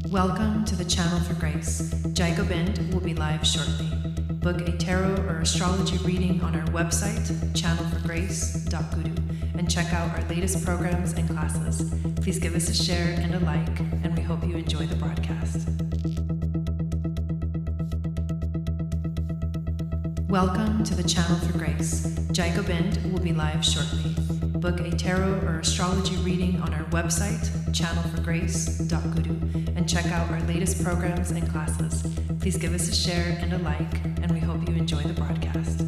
Welcome to the Channel for Grace. Jai Gobind will be live shortly. Book a tarot or astrology reading on our website, channelforgrace.guru, and check out our latest programs and classes. Please give us a share and a like, and we hope you enjoy the broadcast. Welcome to the Channel for Grace. Jai Gobind will be live shortly. Book a tarot or astrology reading on our website, channelforgrace.guru, and check out our latest programs and classes. Please give us a share and a like, and we hope you enjoy the broadcast.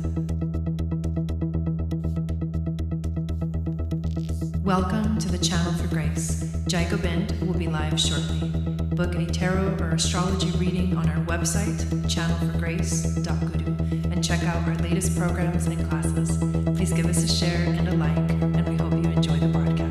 Welcome to the Channel for Grace. Jai Gobind will be live shortly. Book a tarot or astrology reading on our website, channelforgrace.guru, and check out our latest programs and classes. Please give us a share and a like, and we hope you enjoy the broadcast.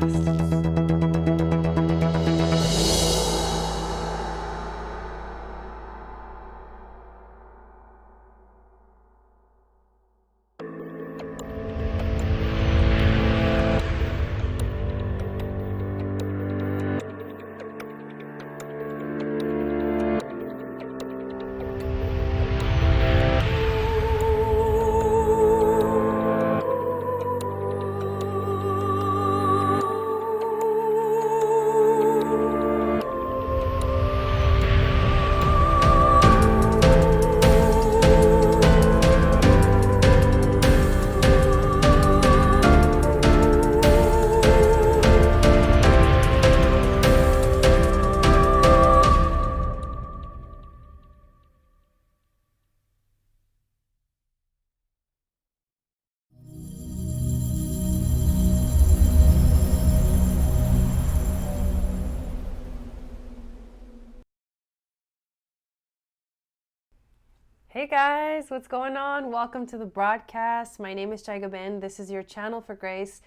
Hey guys, what's going on? Welcome to the broadcast. My name is Jai Gobind. This is your Channel for Grace.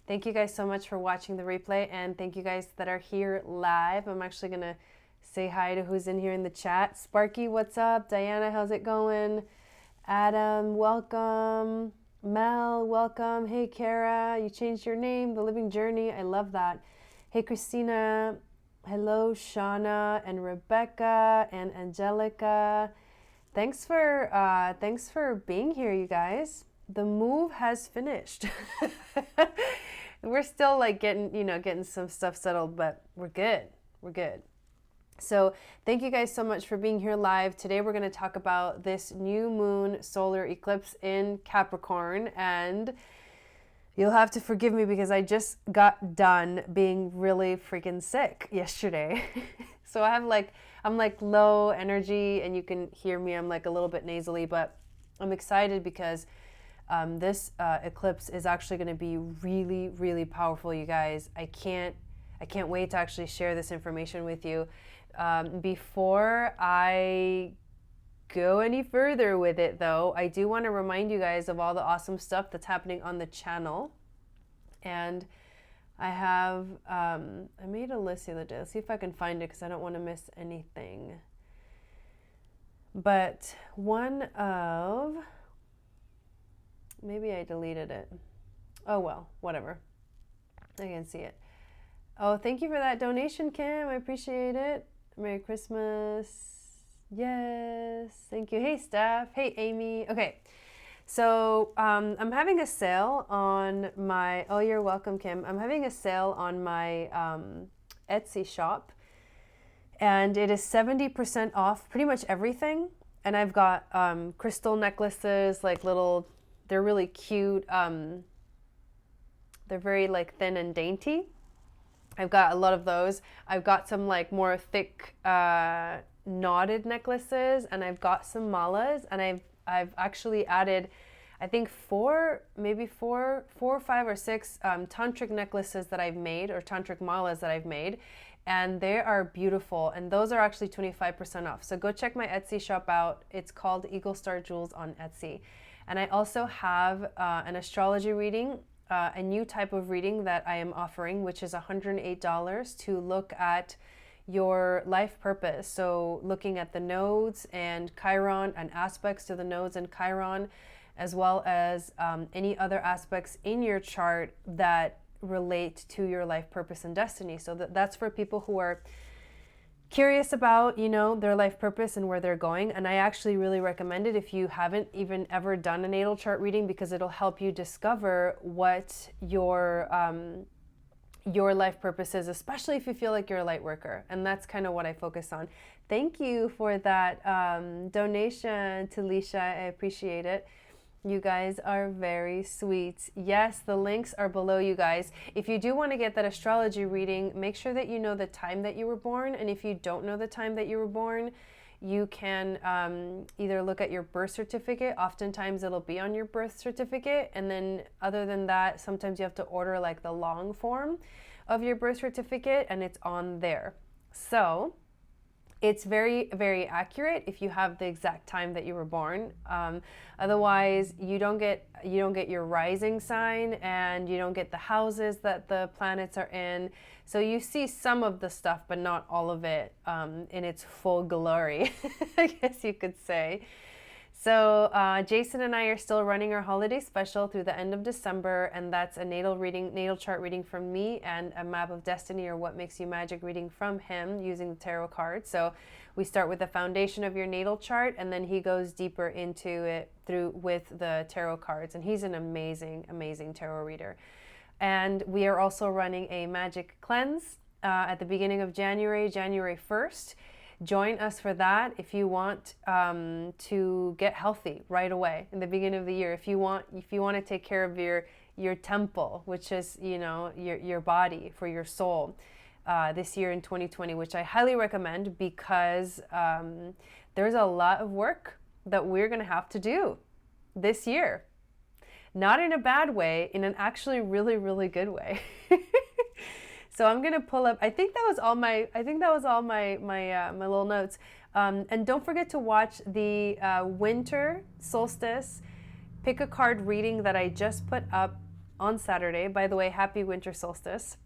Thank you guys so much for watching the replay, and thank you guys that are here live. I'm actually going to say hi to who's in here in the chat. Sparky, what's up? Diana, how's it going? Adam, welcome. Mel, welcome. Hey Kara, you changed your name, The Living Journey. I love that. Hey Christina. Hello Shauna and Rebecca and Angelica. Thanks for being here, you guys. The move has finished. We're still like getting some stuff settled, but we're good. We're good. So thank you guys so much for being here live. Today we're going to talk about this new moon solar eclipse in Capricorn, and you'll have to forgive me because I just got done being really freaking sick yesterday. So I'm like low energy, and you can hear me. I'm like a little bit nasally, but I'm excited because this eclipse is actually going to be really, really powerful, you guys. I can't wait to actually share this information with you. Before I go any further with it, though, I do want to remind you guys of all the awesome stuff that's happening on the channel. And I have, I made a list the other day. Let's see if I can find it because I don't want to miss anything. But maybe I deleted it. Oh well, whatever. I can see it. Oh, thank you for that donation, Kim. I appreciate it. Merry Christmas. Yes, thank you. Hey, Steph. Hey, Amy. Okay. So I'm having a sale on my, oh, you're welcome, Kim. I'm having a sale on my Etsy shop, and it is 70% off pretty much everything. And I've got crystal necklaces, like little, they're really cute. They're very like thin and dainty. I've got a lot of those. I've got some like more thick knotted necklaces, and I've got some malas, and I've actually added, I think four or five or six tantric necklaces that I've made, or tantric malas that I've made, and they are beautiful, and those are actually 25% off. So go check my Etsy shop out. It's called Eagle Star Jewels on Etsy. And I also have an astrology reading, a new type of reading that I am offering, which is $108 to look at your life purpose. So looking at the nodes and Chiron and aspects to the nodes and Chiron, as well as any other aspects in your chart that relate to your life purpose and destiny. So that's for people who are curious about, their life purpose and where they're going. And I actually really recommend it if you haven't even ever done a natal chart reading, because it'll help you discover what your life purpose is, especially if you feel like you're a light worker. And that's kind of what I focus on. Thank you for that donation, Talisha. I appreciate it. You guys are very sweet. Yes, the links are below, you guys. If you do want to get that astrology reading, make sure that you know the time that you were born. And if you don't know the time that you were born, you can either look at your birth certificate. Oftentimes it'll be on your birth certificate. And then other than that, sometimes you have to order like the long form of your birth certificate, and it's on there. So it's very, very accurate if you have the exact time that you were born. Otherwise, you don't get your rising sign, and you don't get the houses that the planets are in. So you see some of the stuff, but not all of it in its full glory, I guess you could say. So Jason and I are still running our holiday special through the end of December, and that's a natal chart reading from me and a map of destiny, or what makes you magic, reading from him using the tarot cards. So we start with the foundation of your natal chart, and then he goes deeper into it with the tarot cards. And he's an amazing, amazing tarot reader. And we are also running a magic cleanse at the beginning of January 1st. Join us for that if you want to get healthy right away in the beginning of the year. If you want to take care of your temple, which is your body, for your soul, this year in 2020, which I highly recommend, because there's a lot of work that we're going to have to do this year. Not in a bad way, in an actually really, really good way. So I'm gonna pull up. I think that was all my little notes. And don't forget to watch the winter solstice pick a card reading that I just put up on Saturday. By the way, happy winter solstice,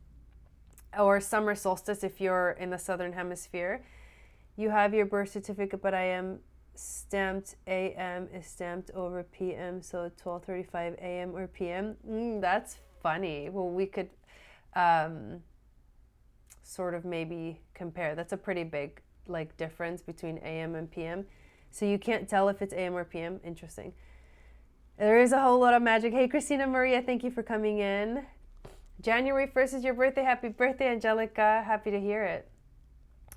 or summer solstice if you're in the southern hemisphere. You have your birth certificate, but AM stamped AM is stamped over PM, so 12:35 AM or PM. That's funny. Well, we could sort of maybe compare. That's a pretty big difference between AM and PM. So you can't tell if it's AM or PM. Interesting. There is a whole lot of magic. Hey, Christina Maria, thank you for coming in. January 1st is your birthday. Happy birthday, Angelica. Happy to hear it.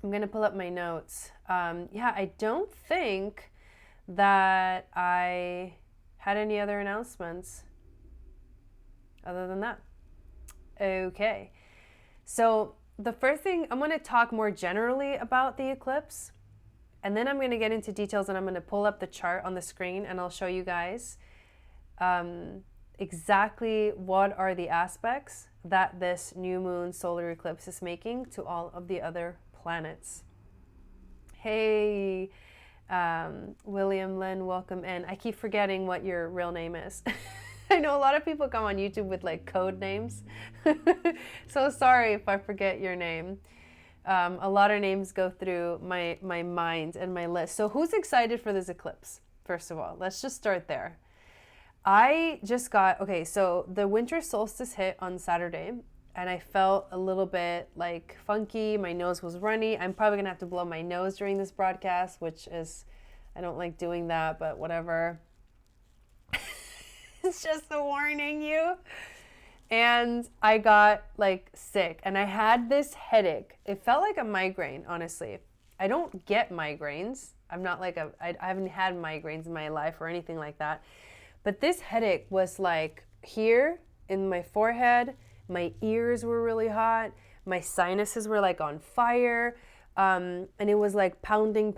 I'm going to pull up my notes. I don't think that I had any other announcements other than that. Okay. So the first thing, I'm going to talk more generally about the eclipse, and then I'm going to get into details, and I'm going to pull up the chart on the screen, and I'll show you guys exactly what are the aspects that this new moon solar eclipse is making to all of the other planets. Hey, William Lynn, welcome in. I keep forgetting what your real name is. I know a lot of people come on YouTube with code names. So sorry if I forget your name. A lot of names go through my mind and my list. So who's excited for this eclipse? First of all, let's just start there. So the winter solstice hit on Saturday, and I felt a little bit funky. My nose was runny. I'm probably gonna have to blow my nose during this broadcast, which is, I don't like doing that, but whatever. It's just a warning you. And I got sick, and I had this headache. It felt like a migraine, honestly. I don't get migraines. I'm not I haven't had migraines in my life or anything like that. But this headache was here in my forehead. My ears were really hot. My sinuses were on fire. And it was pounding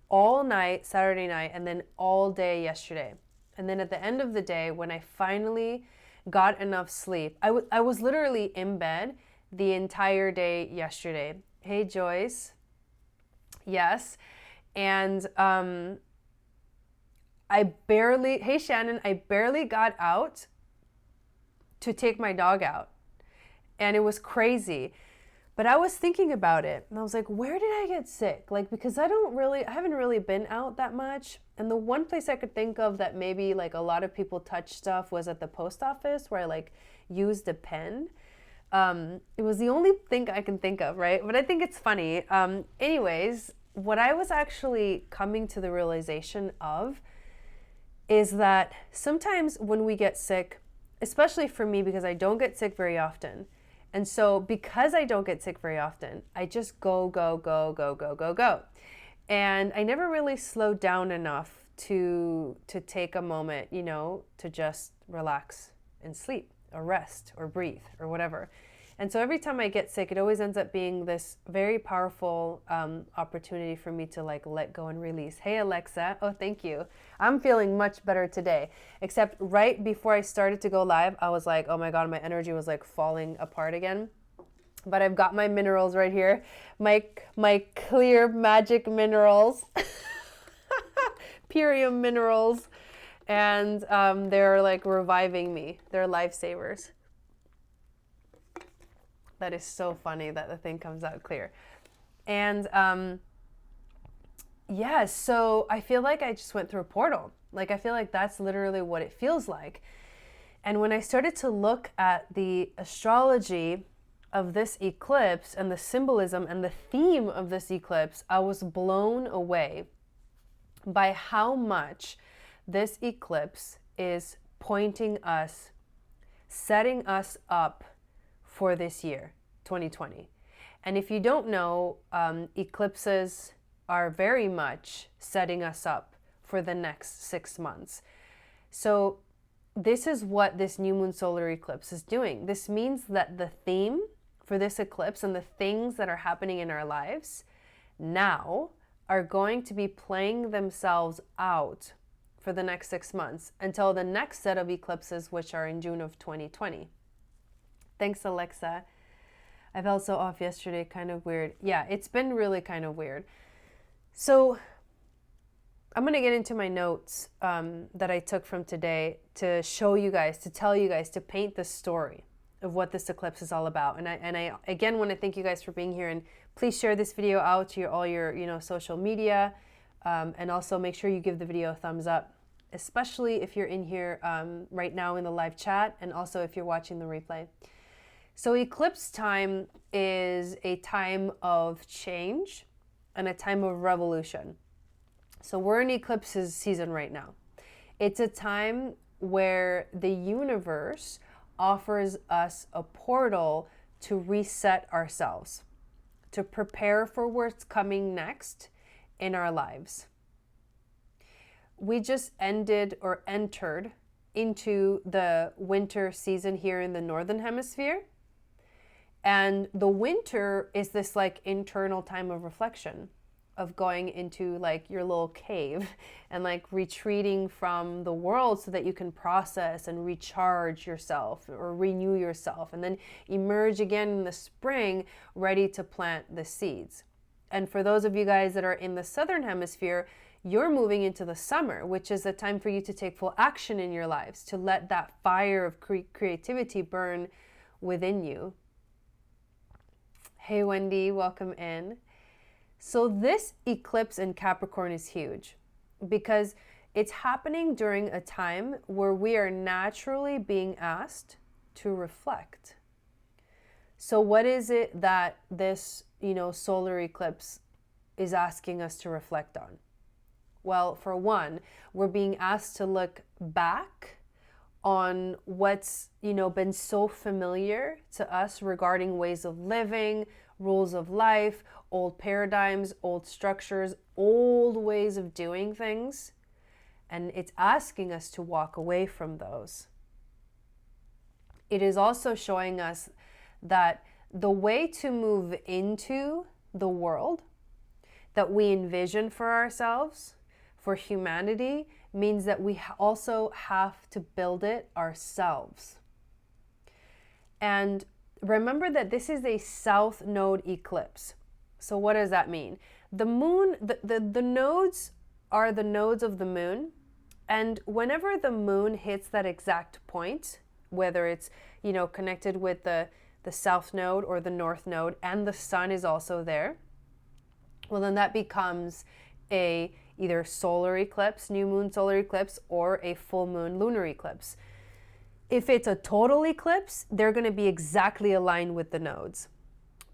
all night, Saturday night, and then all day yesterday. And then at the end of the day, when I finally got enough sleep, I was literally in bed the entire day yesterday. Hey, Joyce. Yes. And hey, Shannon, I barely got out to take my dog out. And it was crazy. But I was thinking about it and I was like, where did I get sick? Like, because I haven't really been out that much. And the one place I could think of that maybe like a lot of people touch stuff was at the post office, where I like used a pen. It was the only thing I can think of, right? But I think it's funny. Anyways, what I was actually coming to the realization of is that sometimes when we get sick, especially for me, because I don't get sick very often, and so because I don't get sick very often, I just go. And I never really slowed down enough to take a moment, you know, to just relax and sleep or rest or breathe or whatever. And so every time I get sick, it always ends up being this very powerful opportunity for me to like let go and release. Hey, Alexa. Oh, thank you. I'm feeling much better today. Except right before I started to go live, I was like, oh my God, my energy was like falling apart again. But I've got my minerals right here. My clear magic minerals. Purium minerals. And they're like reviving me. They're lifesavers. That is so funny that the thing comes out clear. And yeah, so I feel like I just went through a portal. Like, I feel like that's literally what it feels like. And when I started to look at the astrology of this eclipse and the symbolism and the theme of this eclipse, I was blown away by how much this eclipse is pointing us, setting us up for this year, 2020. And if you don't know, eclipses are very much setting us up for the next 6 months. So this is what this new moon solar eclipse is doing. This means that the theme for this eclipse and the things that are happening in our lives now are going to be playing themselves out for the next 6 months until the next set of eclipses, which are in June of 2020. Thanks, Alexa. I felt so off yesterday, kind of weird. Yeah, it's been really kind of weird. So I'm going to get into my notes that I took from today to show you guys, to tell you guys, to paint the story of what this eclipse is all about. And I again want to thank you guys for being here, and please share this video out to all your social media, and also make sure you give the video a thumbs up, especially if you're in here right now in the live chat, and also if you're watching the replay. So eclipse time is a time of change and a time of revolution. So we're in eclipse season right now. It's a time where the universe offers us a portal to reset ourselves, to prepare for what's coming next in our lives. We just ended or entered into the winter season here in the Northern Hemisphere. And the winter is this like internal time of reflection, of going into like your little cave and like retreating from the world so that you can process and recharge yourself or renew yourself, and then emerge again in the spring ready to plant the seeds. And for those of you guys that are in the Southern Hemisphere, you're moving into the summer, which is a time for you to take full action in your lives, to let that fire of creativity burn within you. Hey Wendy, welcome in. So this eclipse in Capricorn is huge because it's happening during a time where we are naturally being asked to reflect. So what is it that this, solar eclipse is asking us to reflect on? Well, for one, we're being asked to look back on what's, been so familiar to us regarding ways of living, rules of life, old paradigms, old structures, old ways of doing things. And it's asking us to walk away from those. It is also showing us that the way to move into the world that we envision for ourselves, for humanity, means that we also have to build it ourselves. And remember that this is a south node eclipse. So what does that mean? The moon, the nodes are the nodes of the moon. And whenever the moon hits that exact point, whether it's, connected with the the south node or the north node, and the sun is also there, well, then that becomes a either solar eclipse, new moon solar eclipse, or a full moon lunar eclipse. If it's a total eclipse, they're going to be exactly aligned with the nodes.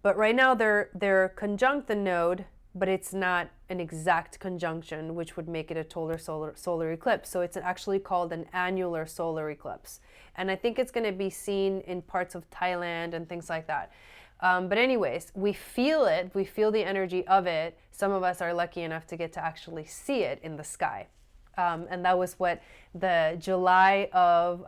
But right now they're conjunct the node, but it's not an exact conjunction, which would make it a total solar eclipse. So it's actually called an annular solar eclipse. And I think it's going to be seen in parts of Thailand and things like that. But anyways, we feel it. We feel the energy of it. Some of us are lucky enough to get to actually see it in the sky. And that was what the July of,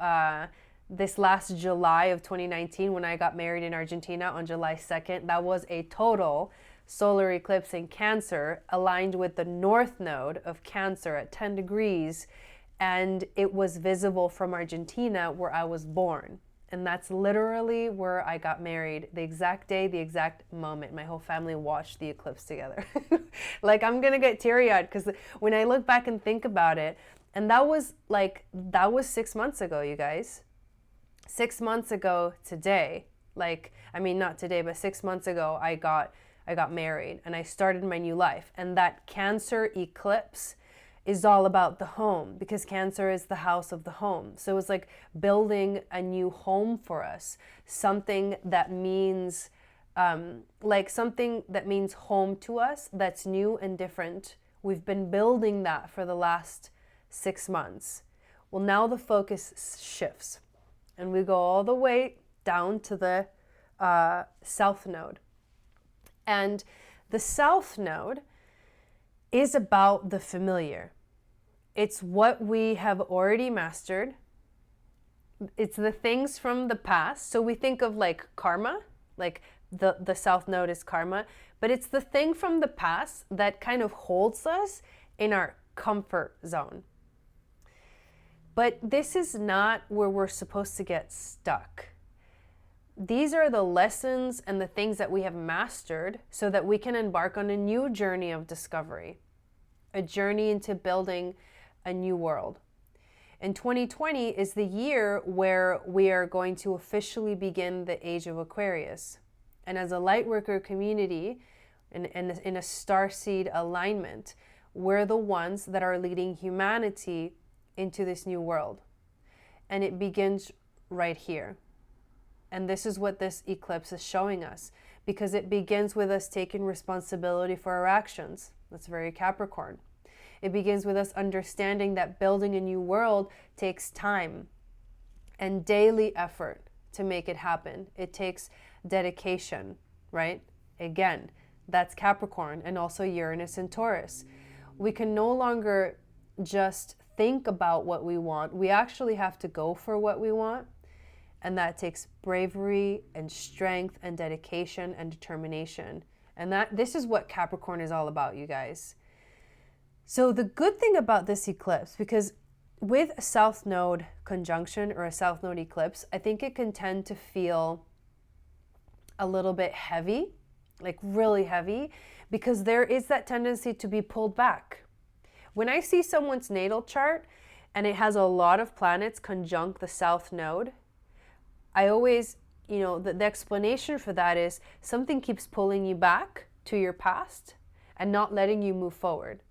this last July of 2019, when I got married in Argentina on July 2nd, that was a total solar eclipse in Cancer, aligned with the north node of Cancer at 10 degrees. And it was visible from Argentina, where I was born. And that's literally where I got married, the exact day, the exact moment. My whole family watched the eclipse together. Like, I'm gonna get teary-eyed because when I look back and think about it, and that was 6 months ago, you guys. 6 months ago today, not today, but 6 months ago, I got married and I started my new life. And that Cancer eclipse is all about the home, because Cancer is the house of the home. So it's like building a new home for us, something that means something that means home to us, that's new and different. We've been building that for the last 6 months. Well, now the focus shifts and we go all the way down to the south node. And the south node is about the familiar. It's what we have already mastered. It's the things from the past. So we think of like karma, like the south node is karma, but it's the thing from the past that kind of holds us in our comfort zone. But this is not where we're supposed to get stuck. These are the lessons and the things that we have mastered so that we can embark on a new journey of discovery, a journey into building a new world. And 2020 is the year where we are going to officially begin the age of Aquarius. And as a Lightworker community, in a starseed alignment, we're the ones that are leading humanity into this new world. And it begins right here. And this is what this eclipse is showing us, because it begins with us taking responsibility for our actions. That's very Capricorn. It begins with us understanding that building a new world takes time and daily effort to make it happen. It takes dedication, right? Again, that's Capricorn, and also Uranus and Taurus. We can no longer just think about what we want. We actually have to go for what we want. And that takes bravery and strength and dedication and determination. And this is what Capricorn is all about, you guys. So the good thing about this eclipse, because with a south node conjunction or a south node eclipse, I think it can tend to feel a little bit heavy, like really heavy, because there is that tendency to be pulled back. When I see someone's natal chart and it has a lot of planets conjunct the south node, I always, the explanation for that is something keeps pulling you back to your past and not letting you move forward.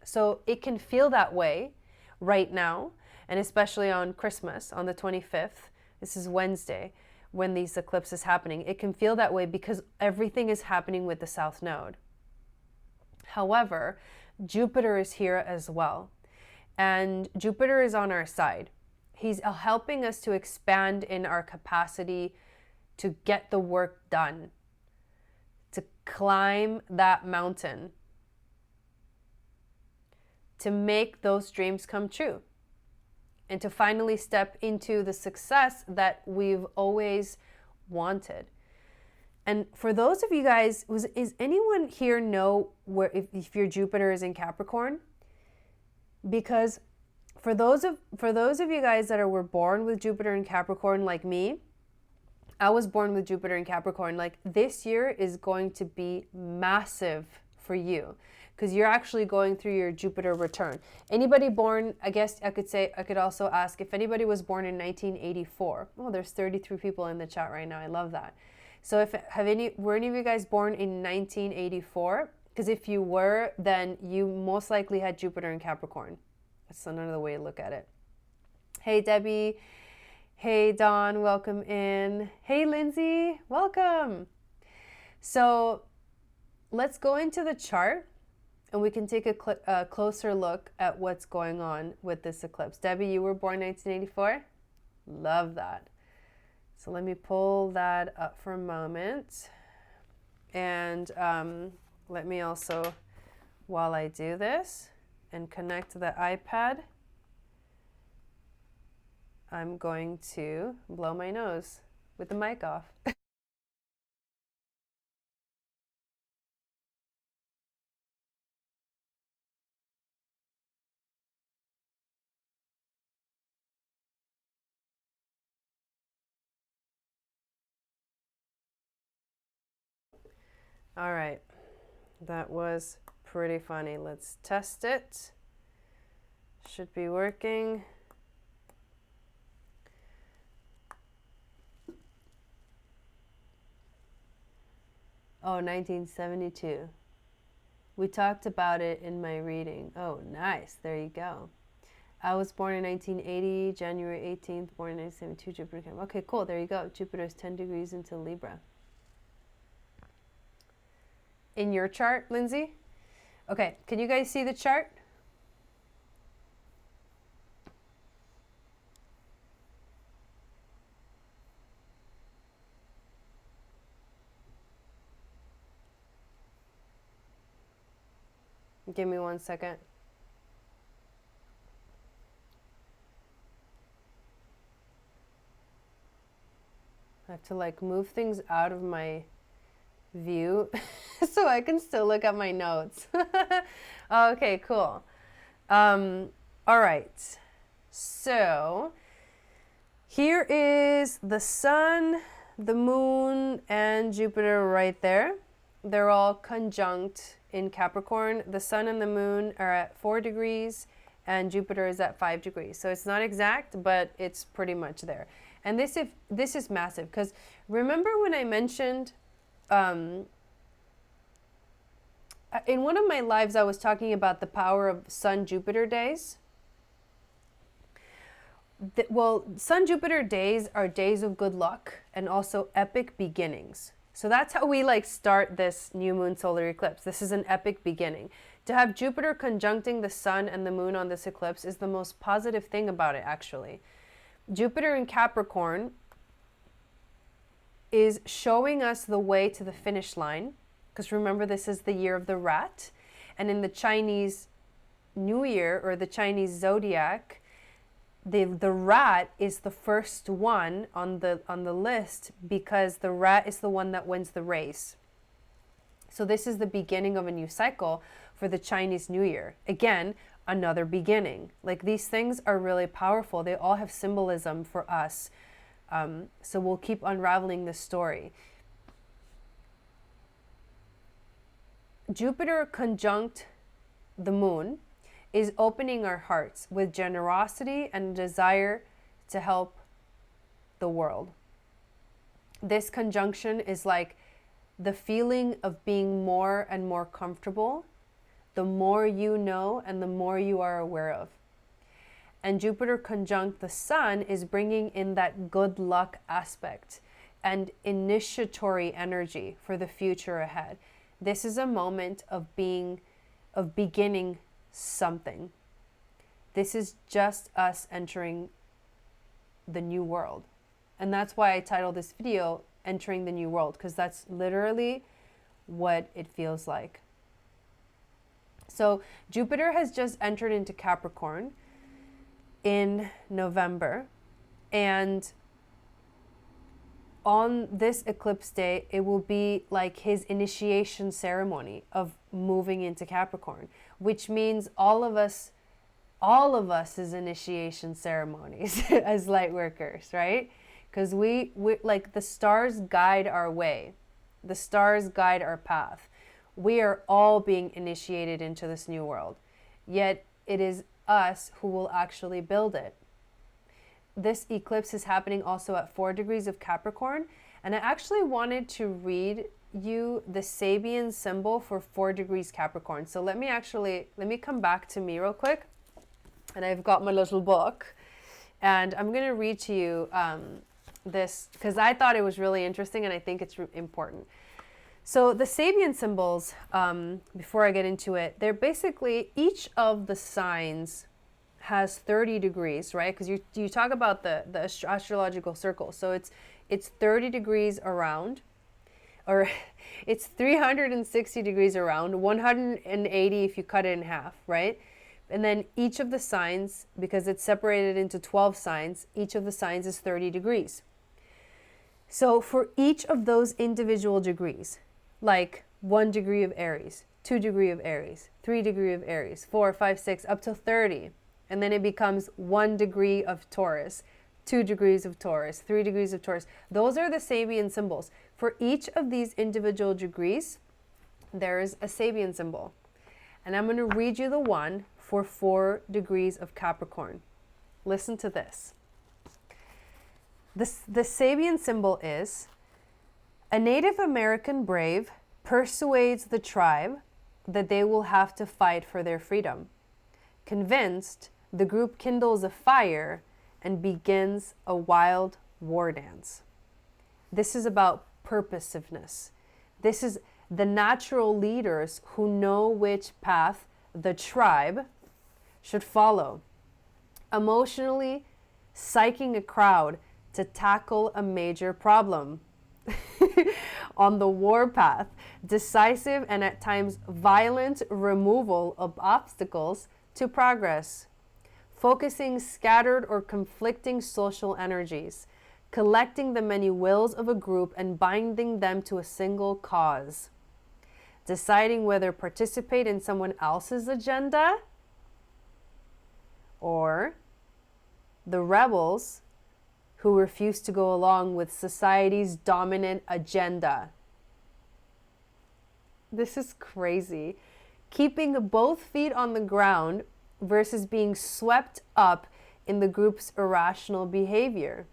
So it can feel that way right now, and especially on Christmas, on the 25th, this is Wednesday, when these eclipses is happening. It can feel that way because everything is happening with the south node. However, Jupiter is here as well, and Jupiter is on our side. He's helping us to expand in our capacity to get the work done, to climb that mountain, to make those dreams come true, and to finally step into the success that we've always wanted. And for those of you guys, is anyone here know where if your Jupiter is in Capricorn? Because for those of you guys that were born with Jupiter in Capricorn like me, I was born with Jupiter in Capricorn. Like, this year is going to be massive for you, because you're actually going through your Jupiter return. Anybody born, I guess I could also ask if anybody was born in 1984. Oh, there's 33 people in the chat right now. I love that. So were any of you guys born in 1984? Because if you were, then you most likely had Jupiter in Capricorn. That's another way to look at it. Hey, Debbie. Hey, Dawn, welcome in. Hey, Lindsay, welcome. So let's go into the chart and we can take a closer look at what's going on with this eclipse. Debbie, you were born 1984? Love that. So let me pull that up for a moment. And let me also, while I do this and connect the iPad, I'm going to blow my nose with the mic off. All right, that was pretty funny. Let's test it. Should be working. Oh, 1972. We talked about it in my reading. Oh, nice. There you go. I was born in 1980, January 18th, born in 1972, Jupiter came. Okay, cool. There you go. Jupiter is 10 degrees into Libra. In your chart, Lindsay? Okay, can you guys see the chart? Give me 1 second. I have to like move things out of my view so I can still look at my notes. Okay, cool. All right. So here is the sun, the moon, and Jupiter right there. They're all conjunct in Capricorn. The sun and the moon are at 4 degrees and Jupiter is at 5 degrees. So it's not exact, but it's pretty much there. And this is massive, because remember when I mentioned in one of my lives I was talking about the power of Sun-Jupiter days? Well, Sun-Jupiter days are days of good luck and also epic beginnings. So that's how we like start this new moon solar eclipse. This is an epic beginning. To have Jupiter conjuncting the sun and the moon on this eclipse is the most positive thing about it, actually. Jupiter in Capricorn is showing us the way to the finish line, because remember, this is the year of the rat. And in the Chinese New Year, or the Chinese Zodiac, the rat is the first one on the list, because the rat is the one that wins the race. So this is the beginning of a new cycle for the Chinese New Year. Again, another beginning. Like, these things are really powerful. They all have symbolism for us. So we'll keep unraveling this story. Jupiter conjunct the moon is opening our hearts with generosity and desire to help the world. This conjunction is like the feeling of being more and more comfortable, the more you know and the more you are aware of. And Jupiter conjunct the sun is bringing in that good luck aspect and initiatory energy for the future ahead. This is a moment of beginning something. This is just us entering the new world. And that's why I titled this video Entering the New World, because that's literally what it feels like. So Jupiter has just entered into Capricorn in November, and on this eclipse day, it will be like his initiation ceremony of moving into Capricorn, which means all of us is initiation ceremonies as light workers, right? Because we like, the stars guide our way. The stars guide our path. We are all being initiated into this new world, yet it is us who will actually build it. This eclipse is happening also at 4 degrees of Capricorn, and I actually wanted to read you the Sabian symbol for 4 degrees Capricorn. So let me come back to me real quick, and I've got my little book, and I'm going to read to you this because I thought it was really interesting and I think it's important. So the Sabian symbols, before I get into it, they're basically, each of the signs has 30 degrees, right? Because you talk about the astrological circle. So it's 30 degrees around, or it's 360 degrees around, 180 if you cut it in half, right? And then each of the signs, because it's separated into 12 signs, each of the signs is 30 degrees. So for each of those individual degrees, like 1 degree of Aries, 2 degree of Aries, 3 degree of Aries, 4, 5, 6, up to 30. And then it becomes 1 degree of Taurus, 2 degrees of Taurus, 3 degrees of Taurus. Those are the Sabian symbols. For each of these individual degrees, there is a Sabian symbol. And I'm going to read you the one for 4 degrees of Capricorn. Listen to this. The Sabian symbol is: a Native American brave persuades the tribe that they will have to fight for their freedom. Convinced, the group kindles a fire and begins a wild war dance. This is about purposiveness. This is the natural leaders who know which path the tribe should follow. Emotionally psyching a crowd to tackle a major problem. On the war path, decisive and at times violent removal of obstacles to progress. Focusing scattered or conflicting social energies, collecting the many wills of a group and binding them to a single cause. Deciding whether participate in someone else's agenda or the rebels who refuse to go along with society's dominant agenda. This is crazy. Keeping both feet on the ground versus being swept up in the group's irrational behavior.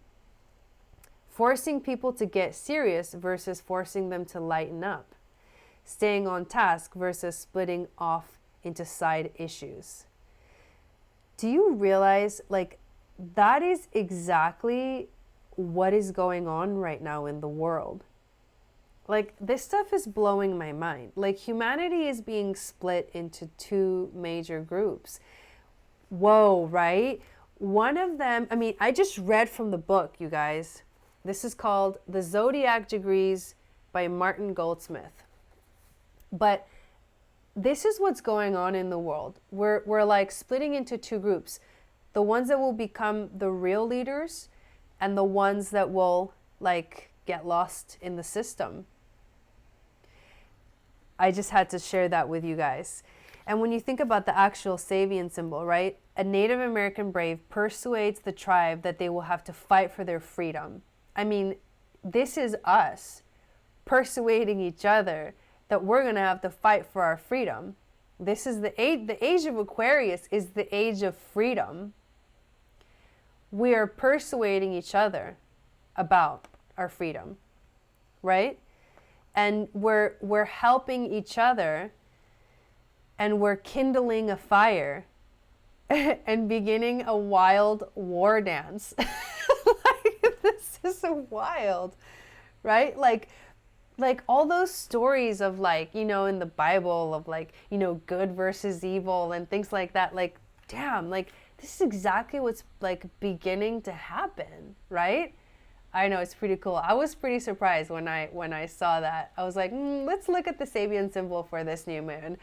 Forcing people to get serious versus forcing them to lighten up. Staying on task versus splitting off into side issues. Do you realize, that is exactly what is going on right now in the world? This stuff is blowing my mind. Humanity is being split into 2 major groups. Whoa, right? One of them, I just read from the book, you guys. This is called The Zodiac Degrees by Martin Goldsmith. But this is what's going on in the world. We're splitting into 2 groups. The ones that will become the real leaders and the ones that will get lost in the system. I just had to share that with you guys. And when you think about the actual Sabian symbol, right? A Native American brave persuades the tribe that they will have to fight for their freedom. This is us persuading each other that we're going to have to fight for our freedom. This is the age of Aquarius is the age of freedom. We are persuading each other about our freedom, right? And we're helping each other, and we're kindling a fire and beginning a wild war dance. This is so wild, right? All those stories of in the Bible of good versus evil and things like that. Damn, this is exactly what's beginning to happen, right? I know, it's pretty cool. I was pretty surprised when I saw that. I was like, let's look at the Sabian symbol for this new moon.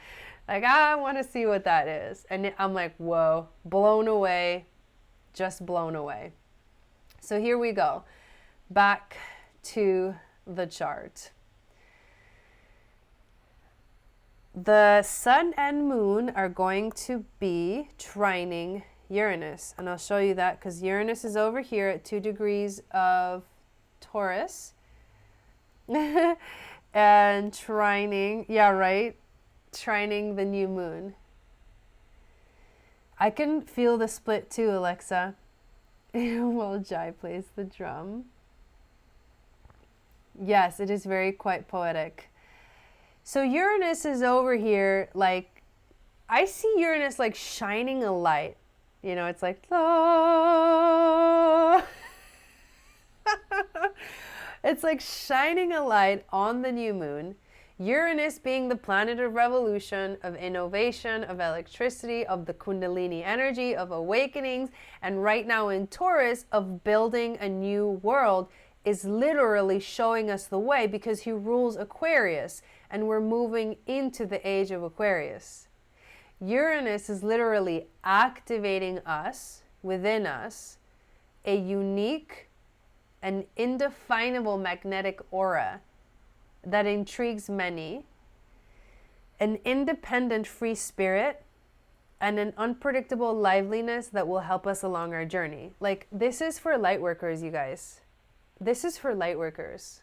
I want to see what that is. And I'm like, whoa, blown away, just blown away. So here we go. Back to the chart. The sun and moon are going to be trining Uranus. And I'll show you that because Uranus is over here at 2 degrees of Taurus. and trining, yeah, right? Trining the new moon. I can feel the split too, Alexa. While Jai plays the drum. Yes, it is very quite poetic. So Uranus is over here, like, I see Uranus like shining a light. You know, it's like, ah. It's like shining a light on the new moon. Uranus being the planet of revolution, of innovation, of electricity, of the Kundalini energy, of awakenings, and right now in Taurus, of building a new world, is literally showing us the way because he rules Aquarius, and we're moving into the age of Aquarius. Uranus is literally activating us, within us, a unique and indefinable magnetic aura that intrigues many, an independent free spirit, and an unpredictable liveliness that will help us along our journey. Like, this is for light workers, you guys. This is for light workers.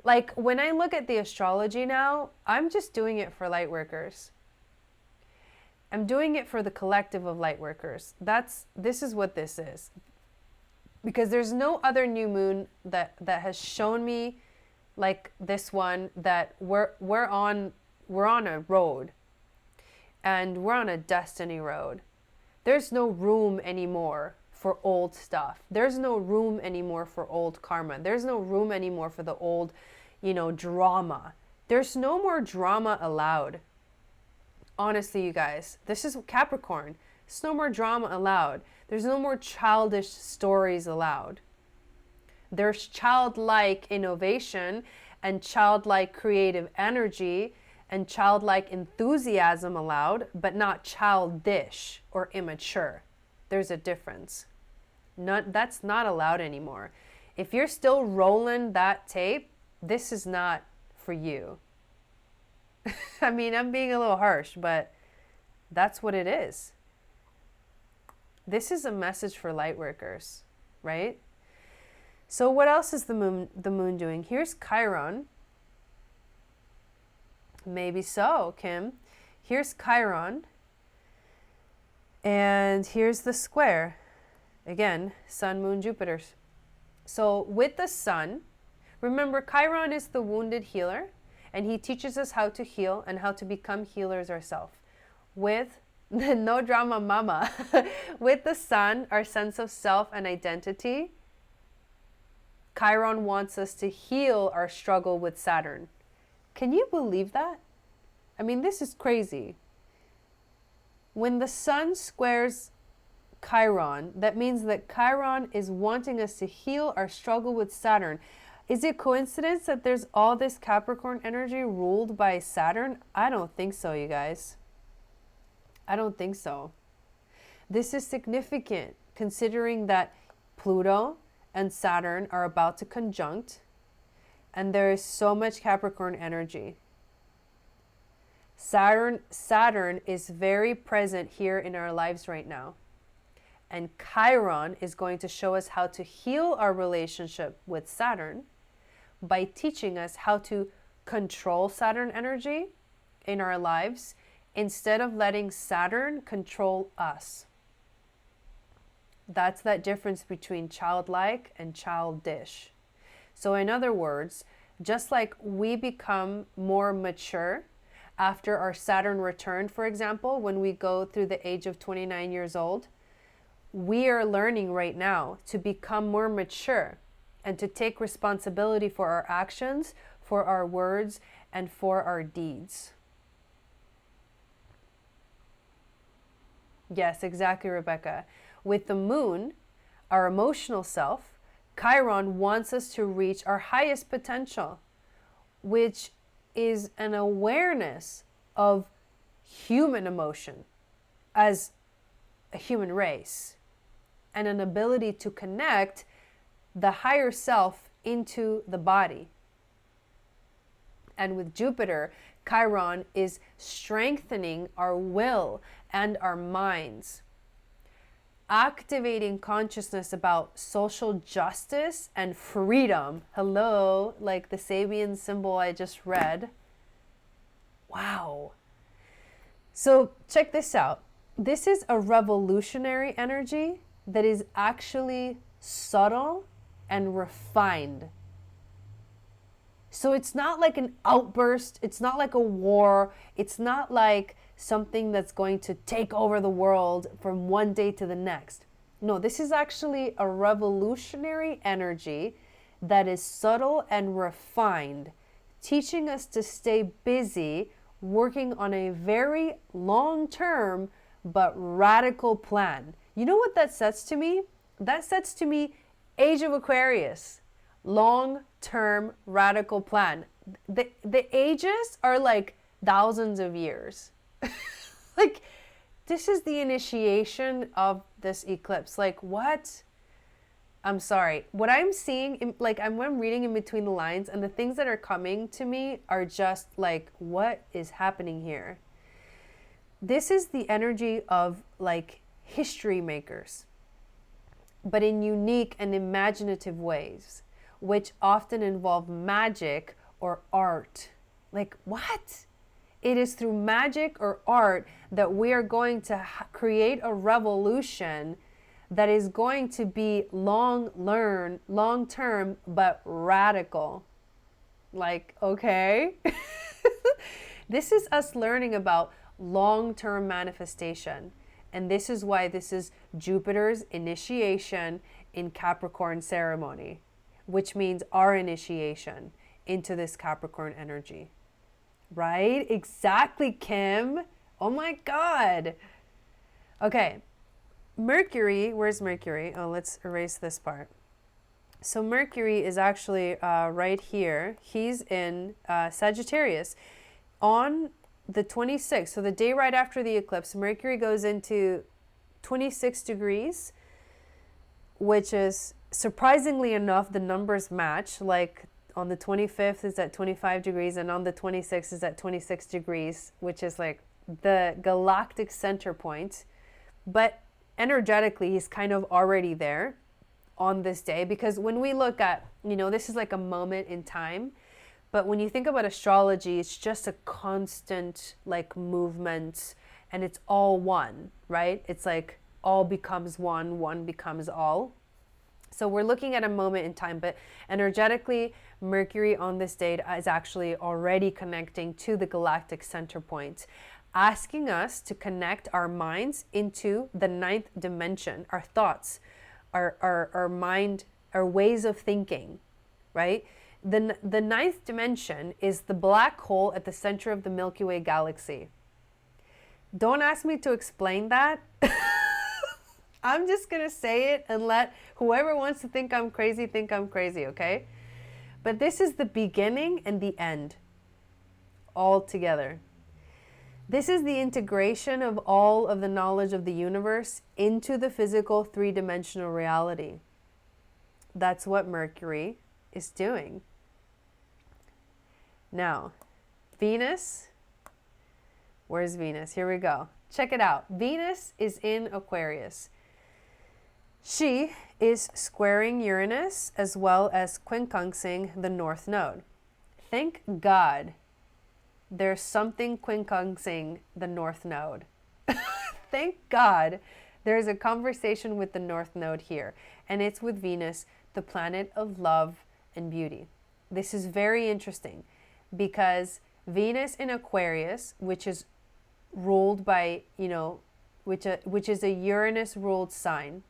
Like, when I look at the astrology now, I'm just doing it for light workers. I'm doing it for the collective of light workers. This is what this is. Because there's no other new moon that has shown me like this one, that we're on a road, and we're on a destiny road. There's no room anymore for old stuff. There's no room anymore for old karma. There's no room anymore for the old, drama. There's no more drama allowed. Honestly, you guys, this is Capricorn. There's no more drama allowed. There's no more childish stories allowed. There's childlike innovation and childlike creative energy and childlike enthusiasm allowed, but not childish or immature. There's a difference. That's not allowed anymore. If you're still rolling that tape, this is not for you. I mean, I'm being a little harsh, but that's what it is. This is a message for light workers, right? So what else is the moon doing? Here's Chiron. Maybe so, Kim. Here's Chiron. And here's the square. Again, Sun, Moon, Jupiter. So with the Sun, remember Chiron is the wounded healer, and he teaches us how to heal and how to become healers ourselves. With the no drama mama, with the Sun, our sense of self and identity, Chiron wants us to heal our struggle with Saturn. Can you believe that? I mean, this is crazy. When the Sun squares Chiron, that means that Chiron is wanting us to heal our struggle with Saturn. Is it coincidence that there's all this Capricorn energy ruled by Saturn? I don't think so, you guys. I don't think so. This is significant considering that Pluto and Saturn are about to conjunct, and there is so much Capricorn energy. Saturn is very present here in our lives right now. And Chiron is going to show us how to heal our relationship with Saturn by teaching us how to control Saturn energy in our lives instead of letting Saturn control us. That's that difference between childlike and childish. So in other words, just like we become more mature after our Saturn return, for example, when we go through the age of 29 years old, we are learning right now to become more mature and to take responsibility for our actions, for our words, and for our deeds. Yes, exactly, Rebecca. With the moon, our emotional self, Chiron wants us to reach our highest potential, which is an awareness of human emotion as a human race, and an ability to connect the higher self into the body. And with Jupiter, Chiron is strengthening our will and our minds. activating consciousness about social justice and freedom. Hello, like the Sabian symbol I just read. Wow. So check this out. This is a revolutionary energy that is actually subtle and refined. So it's not like an outburst. It's not like a war. It's not like something that's going to take over the world from one day to the next. No, this is actually a revolutionary energy that is subtle and refined, teaching us to stay busy working on a very long-term but radical plan. You know what that says to me? That says to me Age of Aquarius, long-term radical plan. The ages are like thousands of years. Like, this is the initiation of this eclipse. Like, what? I'm sorry. What I'm seeing, I'm reading in between the lines, and the things that are coming to me are just like, what is happening here? This is the energy of like history makers, but in unique and imaginative ways, which often involve magic or art. Like, what? It is through magic or art that we are going to create a revolution that is going to be long-term, but radical. Like, okay. This is us learning about long-term manifestation. And this is why this is Jupiter's initiation in Capricorn ceremony, which means our initiation into this Capricorn energy. Right? Exactly, Kim. Oh my God. Okay. Mercury, where's Mercury? Oh, let's erase this part. So Mercury is actually right here. He's in Sagittarius on the 26th. So the day right after the eclipse, Mercury goes into 26 degrees, which is surprisingly enough, the numbers match. Like on the 25th is at 25 degrees and on the 26th is at 26 degrees, which is like the galactic center point. But energetically, he's kind of already there on this day, because when we look at, this is like a moment in time. But when you think about astrology, it's just a constant like movement, and it's all one, right? It's like all becomes one, one becomes all. So we're looking at a moment in time, but energetically, Mercury on this date is actually already connecting to the galactic center point, asking us to connect our minds into the 9th dimension, our thoughts, our mind, our ways of thinking, right? The 9th dimension is the black hole at the center of the Milky Way galaxy. Don't ask me to explain that. I'm just going to say it and let whoever wants to think I'm crazy, okay? But this is the beginning and the end all together. This is the integration of all of the knowledge of the universe into the physical 3-dimensional reality. That's what Mercury is doing. Now, Venus, where's Venus? Here we go. Check it out. Venus is in Aquarius. She is squaring Uranus as well as quincunxing the North Node. Thank God there's something quincunxing the North Node. Thank God there's a conversation with the North Node here, and it's with Venus, the planet of love and beauty. This is very interesting because Venus in Aquarius, which is ruled by, which is a Uranus-ruled sign.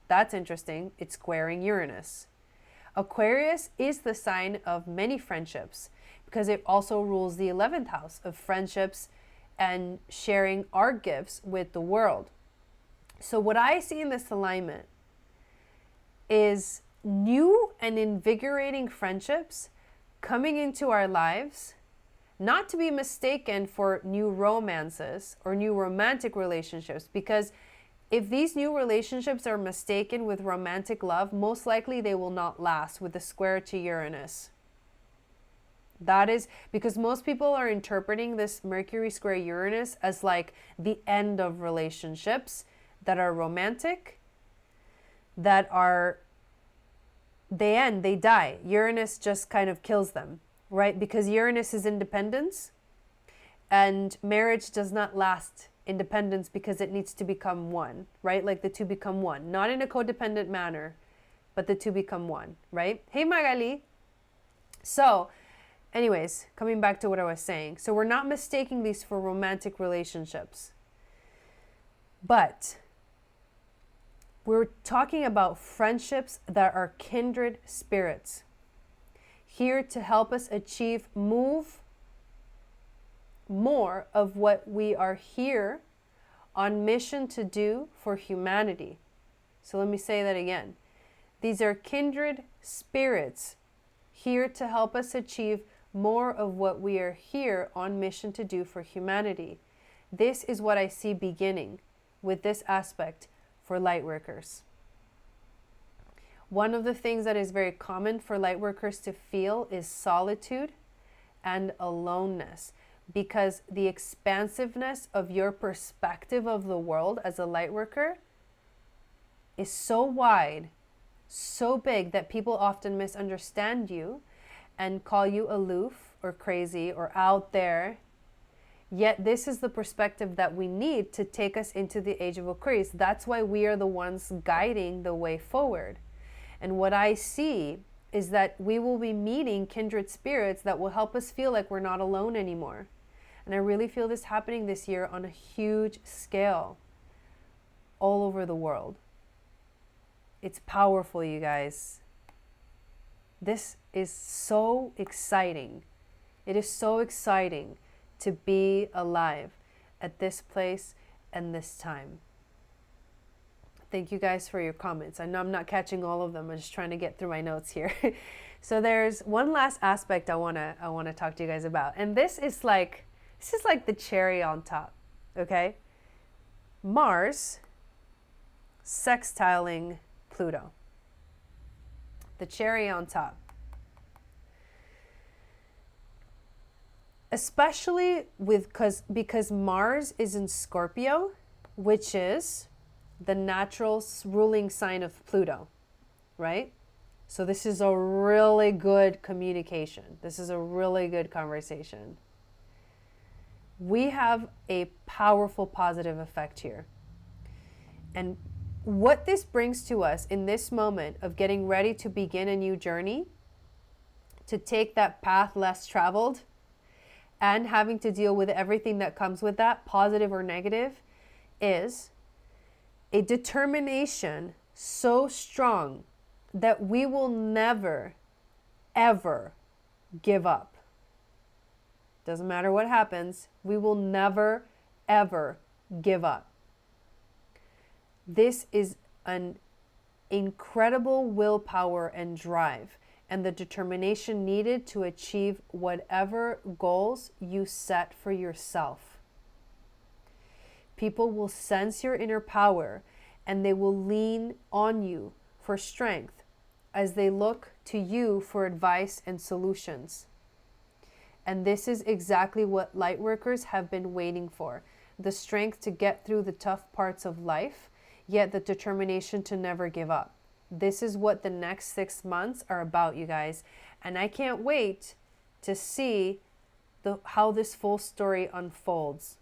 That's interesting. It's squaring Uranus. Aquarius is the sign of many friendships because it also rules the 11th house of friendships and sharing our gifts with the world. So what I see in this alignment is new and invigorating friendships coming into our lives, not to be mistaken for new romances or new romantic relationships, because if these new relationships are mistaken with romantic love, most likely they will not last with the square to Uranus. That is because most people are interpreting this Mercury square Uranus as like the end of relationships. that are romantic, that are, they end, they die. Uranus just kind of kills them, right? Because Uranus is independence, and marriage does not last independence because it needs to become one, right? Like the two become one, not in a codependent manner, but the two become one, right? Hey, Magali. So, anyways, coming back to what I was saying. So we're not mistaking these for romantic relationships, but we're talking about friendships that are kindred spirits, here to help us achieve more of what we are here on mission to do for humanity. So let me say that again. These are kindred spirits here to help us achieve more of what we are here on mission to do for humanity. This is what I see beginning with this aspect for light workers. One of the things that is very common for light workers to feel is solitude and aloneness, because the expansiveness of your perspective of the world as a light worker is so wide, so big, that people often misunderstand you and call you aloof or crazy or out there. Yet this is the perspective that we need to take us into the age of Aquarius. That's why we are the ones guiding the way forward. And what I see is that we will be meeting kindred spirits that will help us feel like we're not alone anymore. And I really feel this happening this year on a huge scale all over the world. It's powerful, you guys. This is so exciting. It is so exciting to be alive at this place and this time. Thank you guys for your comments. I know I'm not catching all of them. I'm just trying to get through my notes here. So there's one last aspect I wanna talk to you guys about. And this is like the cherry on top, okay? Mars sextiling Pluto. The cherry on top. Especially because Mars is in Scorpio, which is the natural ruling sign of Pluto, right? So this is a really good communication. This is a really good conversation. We have a powerful positive effect here. And what this brings to us in this moment of getting ready to begin a new journey, to take that path less traveled, and having to deal with everything that comes with that, positive or negative, is a determination so strong that we will never, ever give up. Doesn't matter what happens, we will never, ever give up. This is an incredible willpower and drive, and the determination needed to achieve whatever goals you set for yourself. People will sense your inner power, and they will lean on you for strength as they look to you for advice and solutions. And this is exactly what light workers have been waiting for. The strength to get through the tough parts of life, yet the determination to never give up. This is what the next 6 months are about, you guys. And I can't wait to see how this full story unfolds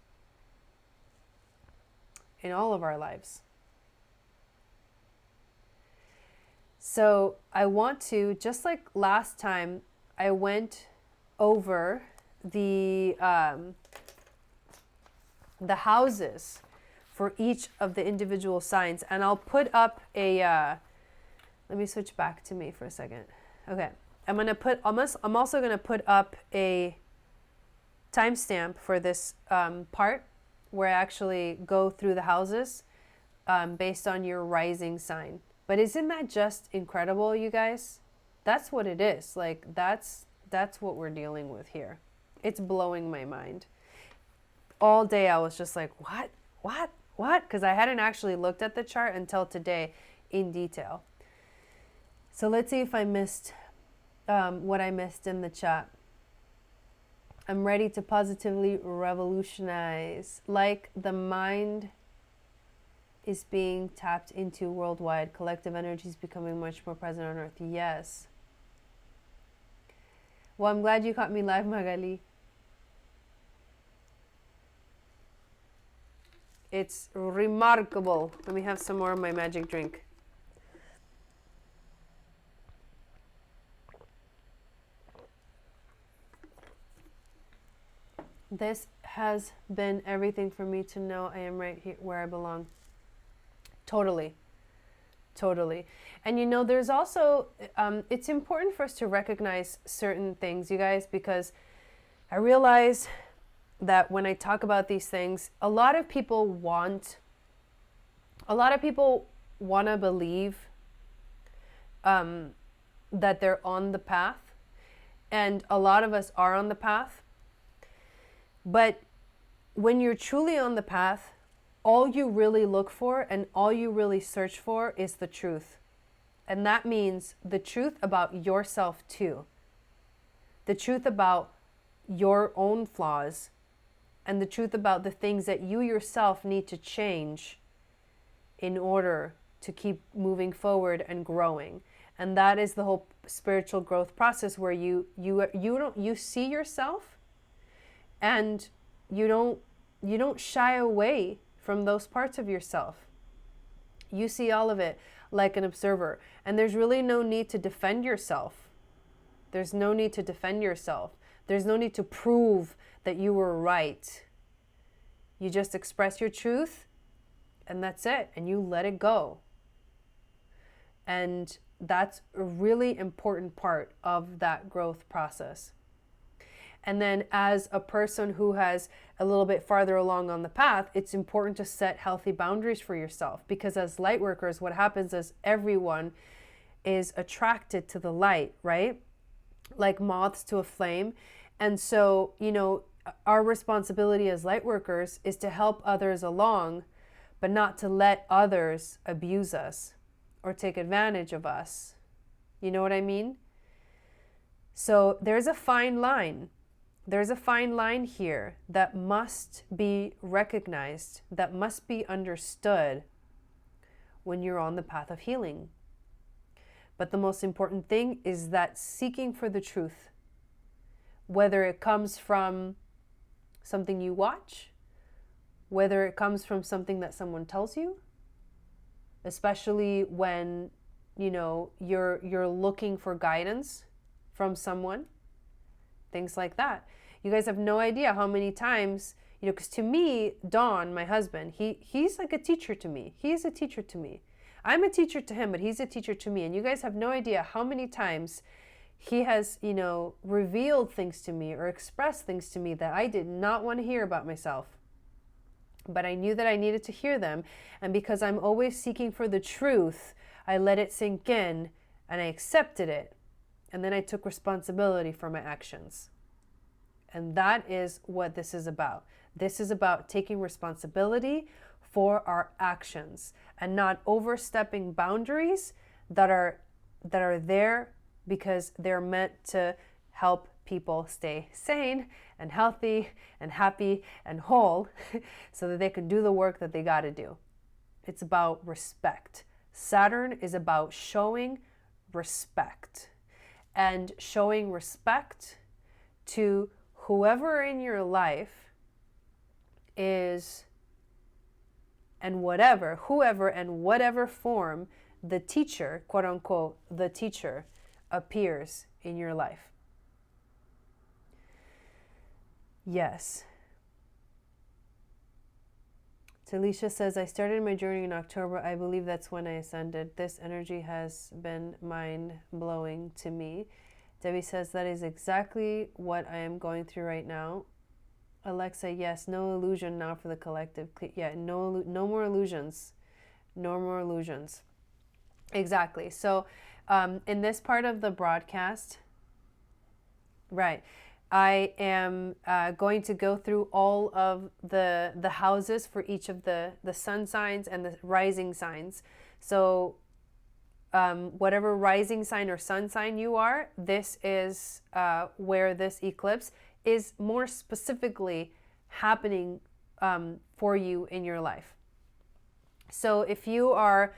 in all of our lives. So I want to, just like last time, I went over the houses for each of the individual signs, and I'll put up a let me switch back to me for a second. Okay, I'm also gonna put up a timestamp for this part where I actually go through the houses based on your rising sign. But isn't that just incredible, you guys? That's what it is. Like that's what we're dealing with here. It's blowing my mind. All day I was just like, what? Because I hadn't actually looked at the chart until today in detail. So let's see if I missed what I missed in the chat. I'm ready to positively revolutionize, like the mind is being tapped into worldwide. Collective energy is becoming much more present on Earth. Yes. Well, I'm glad you caught me live, Magali. It's remarkable. Let me have some more of my magic drink. This has been everything for me to know I am right here where I belong. Totally. Totally. And you know, there's also, it's important for us to recognize certain things, you guys, because I realize that when I talk about these things, a lot of people want to believe that they're on the path, and a lot of us are on the path. But when you're truly on the path, all you really look for and all you really search for is the truth. And that means the truth about yourself too. The truth about your own flaws, and the truth about the things that you yourself need to change in order to keep moving forward and growing. And that is the whole spiritual growth process, where you see yourself, and you don't shy away from those parts of yourself. You see all of it like an observer, and there's really no need to defend yourself. There's no need to defend yourself. There's no need to prove that you were right. You just express your truth, and that's it, and you let it go. And that's a really important part of that growth process. And then as a person who has a little bit farther along on the path, it's important to set healthy boundaries for yourself, because as light workers, what happens is everyone is attracted to the light, right? Like moths to a flame. And so, you know, our responsibility as light workers is to help others along, but not to let others abuse us or take advantage of us. You know what I mean? So there's a fine line. There's a fine line here that must be recognized, that must be understood when you're on the path of healing. But the most important thing is that seeking for the truth, whether it comes from something you watch, whether it comes from something that someone tells you, especially when, you know, you're looking for guidance from someone, things like that. You guys have no idea how many times, you know, because to me, Don, my husband, he's like a teacher to me. He's a teacher to me. I'm a teacher to him, but he's a teacher to me. And you guys have no idea how many times he has, you know, revealed things to me or expressed things to me that I did not want to hear about myself. But I knew that I needed to hear them. And because I'm always seeking for the truth, I let it sink in and I accepted it. And then I took responsibility for my actions. And that is what this is about. This is about taking responsibility for our actions and not overstepping boundaries that are there because they're meant to help people stay sane and healthy and happy and whole so that they can do the work that they got to do. It's about respect. Saturn is about showing respect, and showing respect to whoever in your life is, and whoever and whatever form the teacher, quote unquote, the teacher appears in your life. Yes. Talisha says, I started my journey in October. I believe that's when I ascended. This energy has been mind-blowing to me. Debbie says, that is exactly what I am going through right now. Alexa, yes, no illusion now for the collective. Yeah, no more illusions. No more illusions. Exactly. So in this part of the broadcast, right, I am going to go through all of the houses for each of the sun signs and the rising signs. So whatever rising sign or sun sign you are, this is where this eclipse is more specifically happening for you in your life. So if you are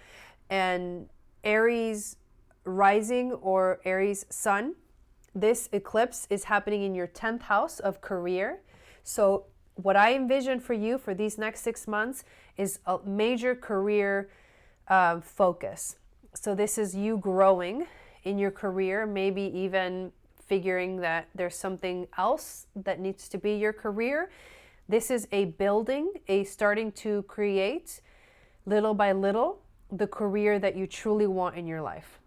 an Aries rising or Aries sun, this eclipse is happening in your 10th house of career. So what I envision for you for these next 6 months is a major career focus. So this is you growing in your career, maybe even figuring that there's something else that needs to be your career. This is a building, a starting to create little by little the career that you truly want in your life.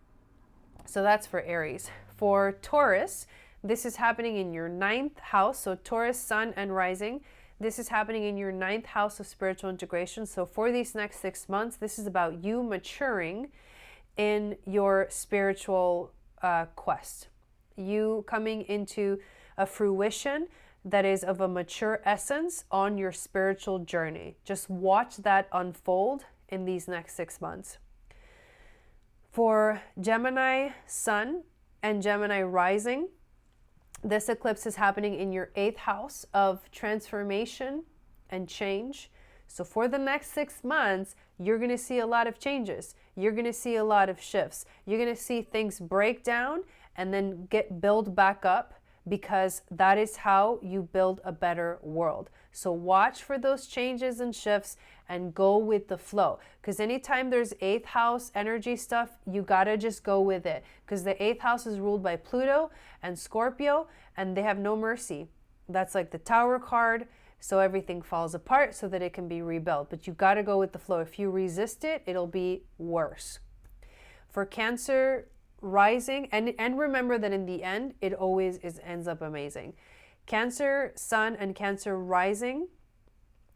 So that's for Aries. For Taurus, this is happening in your 9th house. So Taurus, sun and rising. This is happening in your 9th house of spiritual integration. So for these next 6 months, this is about you maturing in your spiritual quest. You coming into a fruition that is of a mature essence on your spiritual journey. Just watch that unfold in these next 6 months. For Gemini sun and Gemini rising, this eclipse is happening in your 8th house of transformation and change. So for the next 6 months, you're going to see a lot of changes. You're going to see a lot of shifts. You're going to see things break down and then build back up, because that is how you build a better world. So watch for those changes and shifts and go with the flow. Because anytime there's 8th house energy stuff, you gotta just go with it. Because the 8th house is ruled by Pluto and Scorpio, and they have no mercy. That's like the Tower card. So everything falls apart so that it can be rebuilt. But you gotta go with the flow. If you resist it, it'll be worse. For Cancer rising, and remember that in the end, it always ends up amazing. Cancer sun and Cancer rising,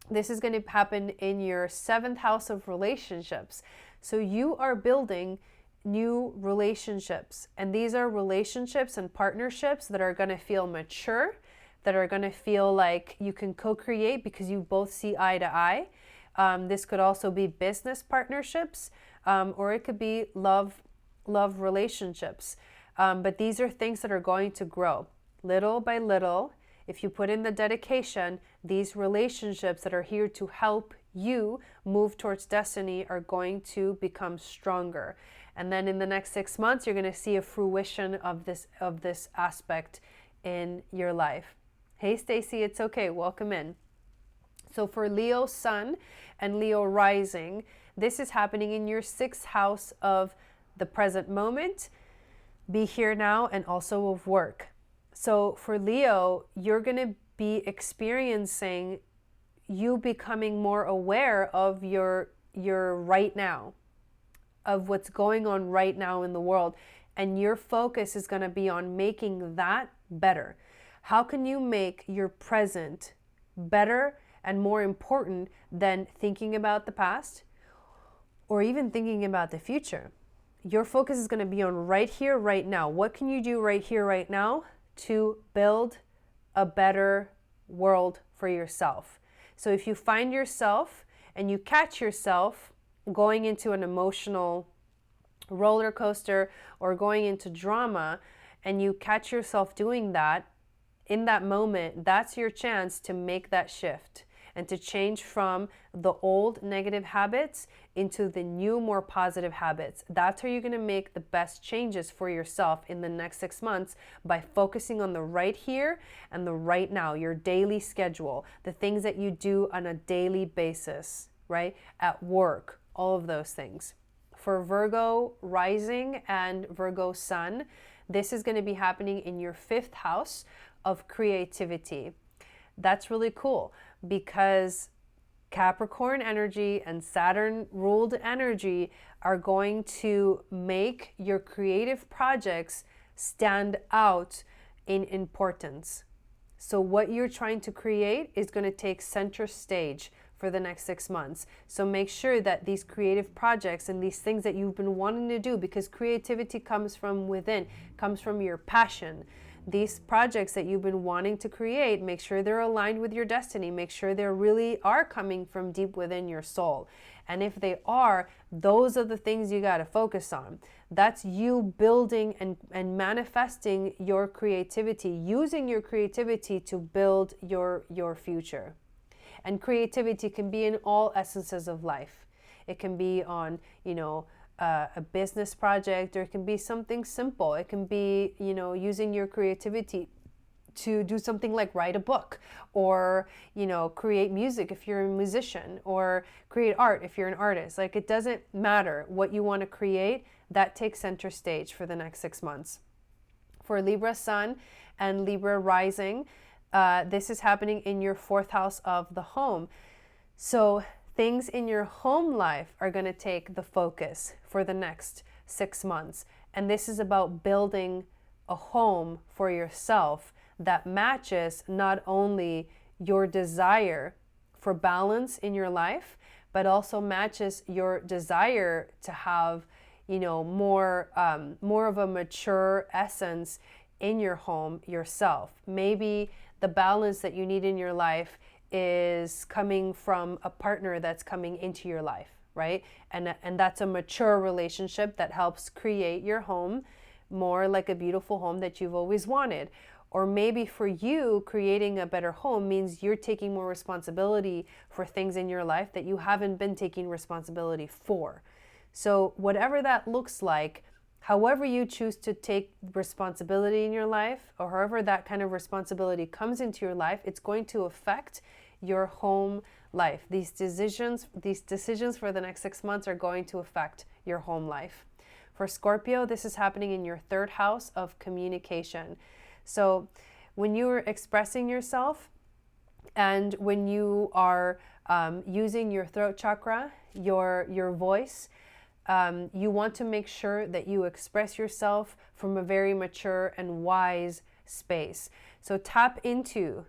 this is going to happen in your 7th house of relationships. So you are building new relationships, and these are relationships and partnerships that are going to feel mature, that are going to feel like you can co-create because you both see eye to eye. This could also be business partnerships, or it could be love relationships. But these are things that are going to grow little by little. If you put in the dedication, these relationships that are here to help you move towards destiny are going to become stronger. And then in the next 6 months, you're going to see a fruition of this aspect in your life. Hey, Stacy, it's okay. Welcome in. So for Leo sun and Leo rising, this is happening in your 6th house of the present moment, be here now, and also of work. So for Leo, you're going to be experiencing you becoming more aware of your right now, of what's going on right now in the world. And your focus is going to be on making that better. How can you make your present better and more important than thinking about the past or even thinking about the future? Your focus is going to be on right here, right now. What can you do right here, right now to build a better world for yourself? So if you find yourself and you catch yourself going into an emotional roller coaster or going into drama, and you catch yourself doing that, in that moment, that's your chance to make that shift and to change from the old negative habits into the new, more positive habits. That's how you're going to make the best changes for yourself in the next 6 months, by focusing on the right here and the right now, your daily schedule, the things that you do on a daily basis, right? At work, all of those things. For Virgo rising and Virgo sun, this is going to be happening in your 5th house of creativity. That's really cool, because Capricorn energy and Saturn ruled energy are going to make your creative projects stand out in importance. So what you're trying to create is going to take center stage for the next 6 months. So make sure that these creative projects and these things that you've been wanting to do, because creativity comes from within, comes from your passion. These projects that you've been wanting to create, make sure they're aligned with your destiny. Make sure they really are coming from deep within your soul. And if they are, those are the things you got to focus on. That's you building and manifesting your creativity, using your creativity to build your future. And creativity can be in all essences of life. It can be on, a business project, or it can be something simple. It can be, using your creativity to do something like write a book, or create music if you're a musician, or create art if you're an artist. Like, it doesn't matter what you want to create, that takes center stage for the next 6 months. For Libra Sun and Libra Rising, this is happening in your 4th house of the home. So things in your home life are going to take the focus for the next 6 months. And this is about building a home for yourself that matches not only your desire for balance in your life, but also matches your desire to have, more of a mature essence in your home yourself. Maybe the balance that you need in your life is coming from a partner that's coming into your life, right? And that's a mature relationship that helps create your home more like a beautiful home that you've always wanted. Or maybe for you, creating a better home means you're taking more responsibility for things in your life that you haven't been taking responsibility for. So whatever that looks like, however you choose to take responsibility in your life, or however that kind of responsibility comes into your life, it's going to affect your home life. These decisions for the next 6 months are going to affect your home life. For Scorpio, this is happening in your 3rd house of communication. So when you're expressing yourself, and when you are using your throat chakra, your voice, you want to make sure that you express yourself from a very mature and wise space. So tap into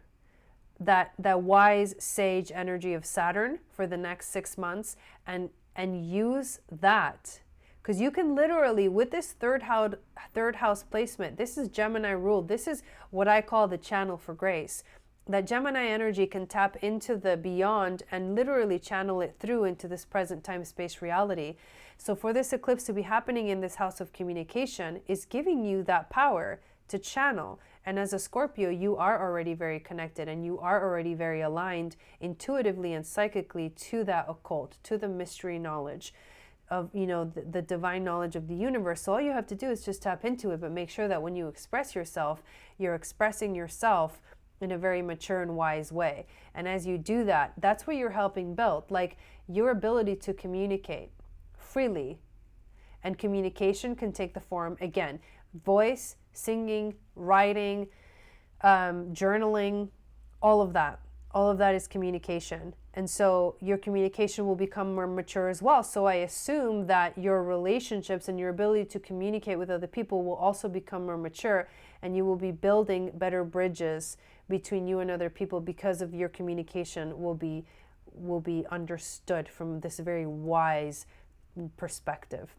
that wise sage energy of Saturn for the next 6 months, and use that. Because you can literally, with this third house placement, this is Gemini ruled. This is what I call the channel for grace. That Gemini energy can tap into the beyond and literally channel it through into this present time space reality. So for this eclipse to be happening in this house of communication is giving you that power to channel. And as a Scorpio, you are already very connected, and you are already very aligned intuitively and psychically to that occult, to the mystery knowledge of, the divine knowledge of the universe. So all you have to do is just tap into it, but make sure that when you express yourself, you're expressing yourself in a very mature and wise way. And as you do that, that's what you're helping build, like your ability to communicate freely. And communication can take the form, again, voice, singing, writing, journaling, all of that. All of that is communication. And so your communication will become more mature as well. So I assume that your relationships and your ability to communicate with other people will also become more mature, and you will be building better bridges between you and other people because of your communication will be understood from this very wise perspective.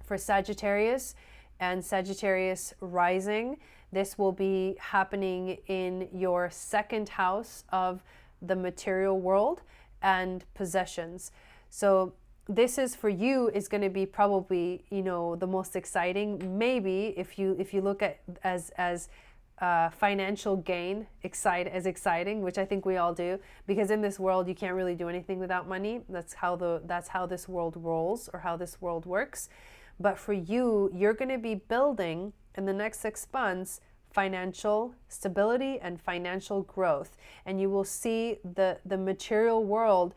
For Sagittarius and Sagittarius rising, this will be happening in your 2nd house of the material world and possessions. So this is for you is going to be probably, the most exciting. Maybe if you look at as financial gain exciting, which I think we all do, because in this world you can't really do anything without money. That's how this world rolls, or how this world works. But for you, you're going to be building in the next 6 months financial stability and financial growth, and you will see the material world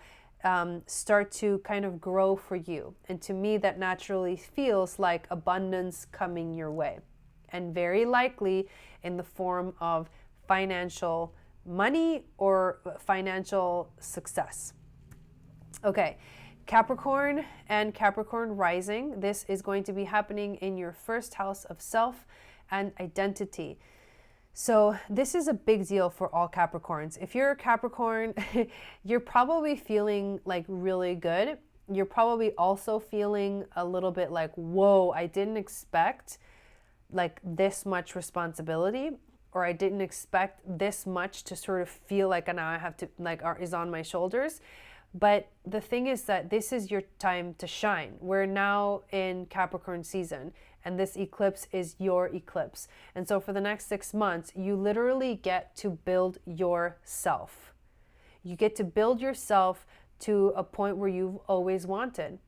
start to kind of grow for you. And to me, that naturally feels like abundance coming your way, and very likely in the form of financial money or financial success. Okay, Capricorn and Capricorn rising, this is going to be happening in your 1st house of self and identity. So this is a big deal for all Capricorns. If you're a Capricorn, you're probably feeling like really good. You're probably also feeling a little bit like, whoa, I didn't expect like this much responsibility, or I didn't expect this much to sort of feel like now I have to, like, is on my shoulders. But the thing is that this is your time to shine. We're now in Capricorn season, and this eclipse is your eclipse. And so for the next 6 months, you literally get to build yourself. You get to build yourself to a point where you've always wanted.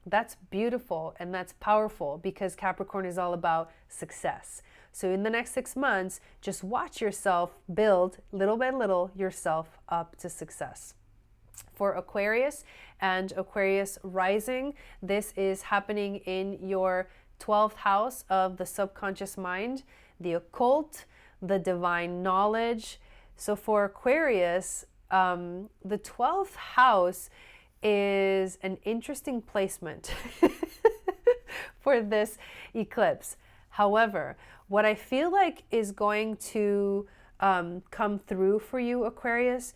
That's beautiful and that's powerful, because Capricorn is all about success. So in the next 6 months, just watch yourself build little by little yourself up to success. For Aquarius and Aquarius rising, this is happening in your 12th house of the subconscious mind, the occult, the divine knowledge. So for Aquarius, the 12th house is an interesting placement for this eclipse. However, what I feel like is going to come through for you, Aquarius,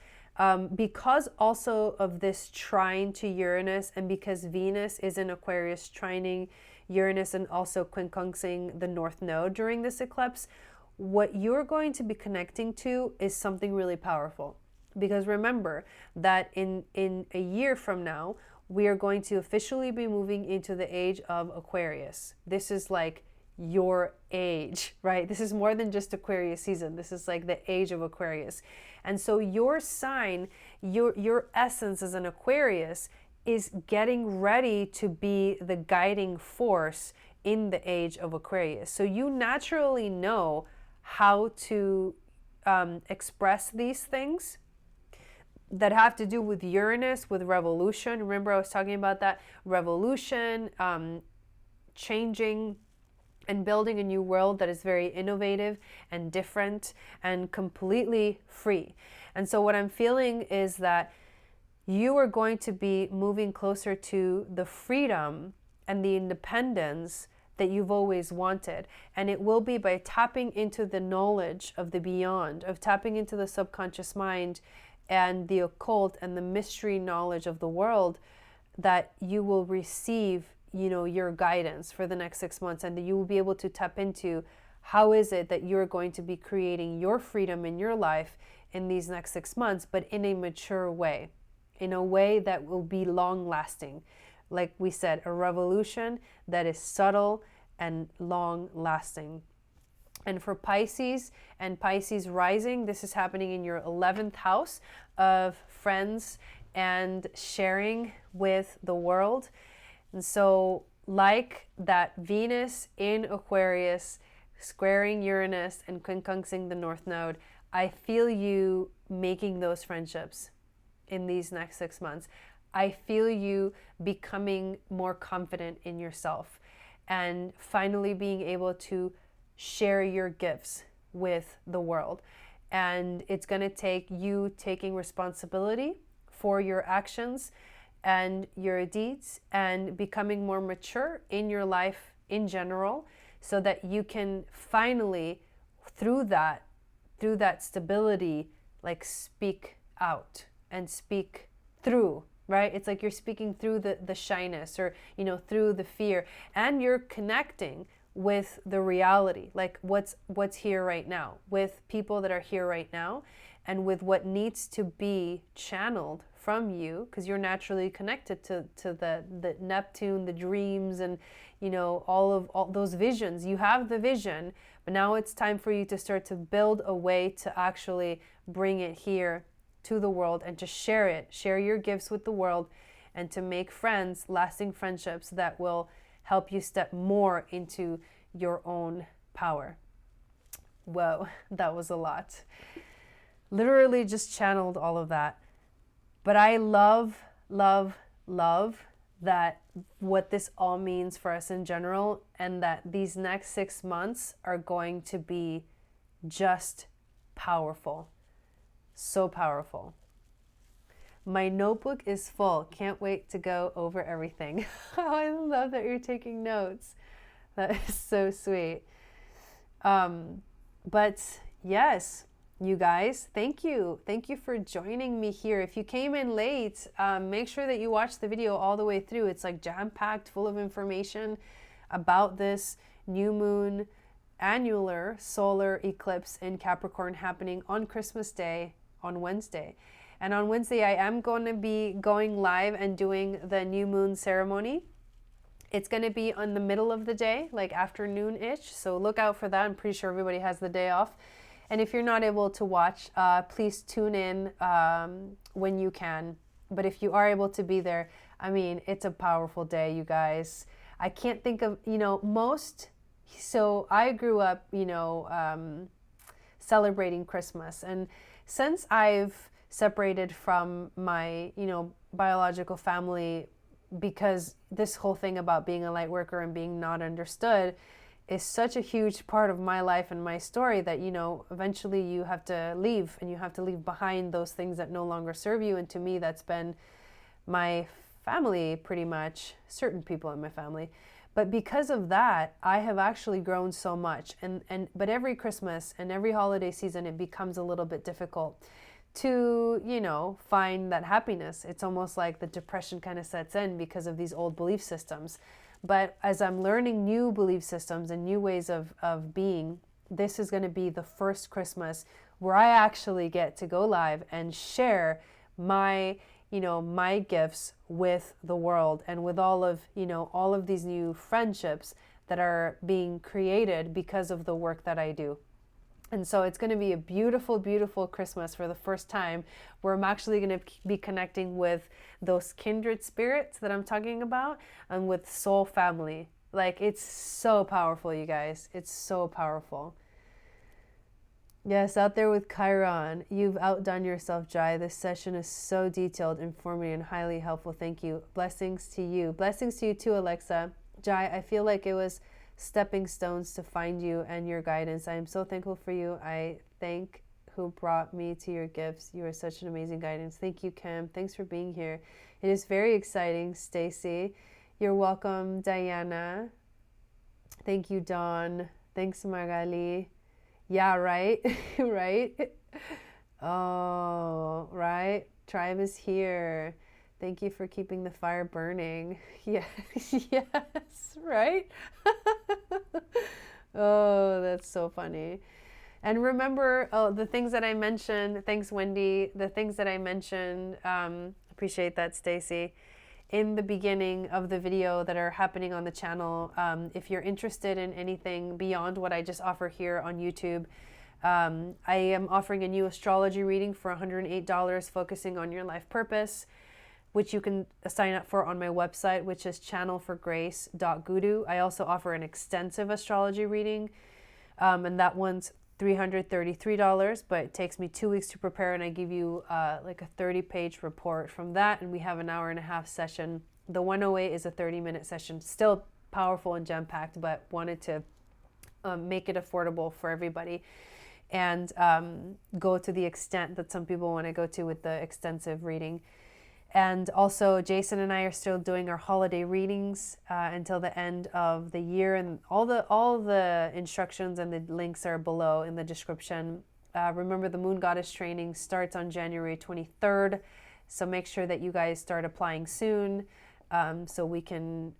because also of this trine to Uranus, and because Venus is in Aquarius trining Uranus and also quincunxing the North Node during this eclipse, what you're going to be connecting to is something really powerful. Because remember that in a year from now, we are going to officially be moving into the age of Aquarius. This is like your age, right? This is more than just Aquarius season. This is like the age of Aquarius. And so your sign, your essence as an Aquarius is getting ready to be the guiding force in the age of Aquarius. So you naturally know how to express these things that have to do with Uranus, with revolution. Remember, I was talking about that revolution, changing and building a new world that is very innovative and different and completely free. And so what I'm feeling is that you are going to be moving closer to the freedom and the independence that you've always wanted. And it will be by tapping into the knowledge of the beyond, of tapping into the subconscious mind and the occult and the mystery knowledge of the world, that you will receive, your guidance for the next 6 months, and that you will be able to tap into how is it that you're going to be creating your freedom in your life in these next 6 months, but in a mature way, in a way that will be long lasting. Like we said, a revolution that is subtle and long lasting. And for Pisces and Pisces rising, this is happening in your 11th house of friends and sharing with the world. And so like that Venus in Aquarius squaring Uranus and quincunxing the North Node, I feel you making those friendships in these next 6 months. I feel you becoming more confident in yourself and finally being able to share your gifts with the world. And it's going to take you taking responsibility for your actions and your deeds and becoming more mature in your life in general, so that you can finally, through that stability, like speak out and speak through, right? It's like you're speaking through the shyness, or through the fear, and you're connecting with the reality, like what's here right now, with people that are here right now, and with what needs to be channeled from you, because you're naturally connected to the Neptune, the dreams, and all those visions. You have the vision, but now it's time for you to start to build a way to actually bring it here to the world and to share your gifts with the world, and to make friends, lasting friendships that will help you step more into your own power. Whoa, that was a lot. Literally just channeled all of that. But I love that what this all means for us in general, and that these next 6 months are going to be just powerful. So powerful. My notebook is full. Can't wait to go over everything. Oh, I love that you're taking notes. That is so sweet. But yes, you guys, thank you. Thank you for joining me here. If you came in late, make sure that you watch the video all the way through. It's like jam-packed full of information about this new moon annular solar eclipse in Capricorn happening on Christmas Day on Wednesday. And on Wednesday, I am going to be going live and doing the new moon ceremony. It's going to be on the middle of the day, like afternoon-ish. So look out for that. I'm pretty sure everybody has the day off. And if you're not able to watch, please tune in when you can But if you are able to be there, I mean, it's a powerful day, you guys. I can't think of, so I grew up, celebrating Christmas. And since I've separated from my, biological family, because this whole thing about being a light worker and being not understood is such a huge part of my life and my story that, eventually you have to leave, and you have to leave behind those things that no longer serve you. And to me, that's been my family, pretty much, certain people in my family. But because of that, I have actually grown so much. But every Christmas and every holiday season, it becomes a little bit difficult to, find that happiness. It's almost like the depression kind of sets in because of these old belief systems. But as I'm learning new belief systems and new ways of being, this is going to be the first Christmas where I actually get to go live and share my gifts with the world, and with all of these new friendships that are being created because of the work that I do. And so it's going to be a beautiful, beautiful Christmas for the first time, where I'm actually going to be connecting with those kindred spirits that I'm talking about, and with soul family. Like, it's so powerful, you guys. It's so powerful. Yes, out there with Chiron. You've outdone yourself, Jai. This session is so detailed, informative, and highly helpful. Thank you. Blessings to you. Blessings to you too, Alexa. Jai, I feel like it was stepping stones to find you and your guidance. I am so thankful for you. I thank who brought me to your gifts. You are such an amazing guidance. Thank you, Kim. Thanks for being here. It is very exciting, Stacy. You're welcome, Diana. Thank you, Dawn. Thanks, Magali. Yeah, right? Right? Oh, right? Tribe is here. Thank you for keeping the fire burning. Yes, yes, right? Oh, that's so funny. And remember, the things that I mentioned, thanks, Wendy, the things that I mentioned, appreciate that, Stacy, in the beginning of the video that are happening on the channel. If you're interested in anything beyond what I just offer here on YouTube, I am offering a new astrology reading for $108, focusing on your life purpose, which you can sign up for on my website, which is channelforgrace.guru. I also offer an extensive astrology reading, and that one's $333, but it takes me 2 weeks to prepare, and I give you like a 30-page report from that, and we have an hour and a half session. The 108 is a 30-minute session, still powerful and jam-packed, but wanted to make it affordable for everybody, and go to the extent that some people want to go to with the extensive reading. And also, Jason and I are still doing our holiday readings until the end of the year, and all the instructions and the links are below in the description. Remember, the Moon Goddess training starts on January 23rd, so make sure that you guys start applying soon, so we can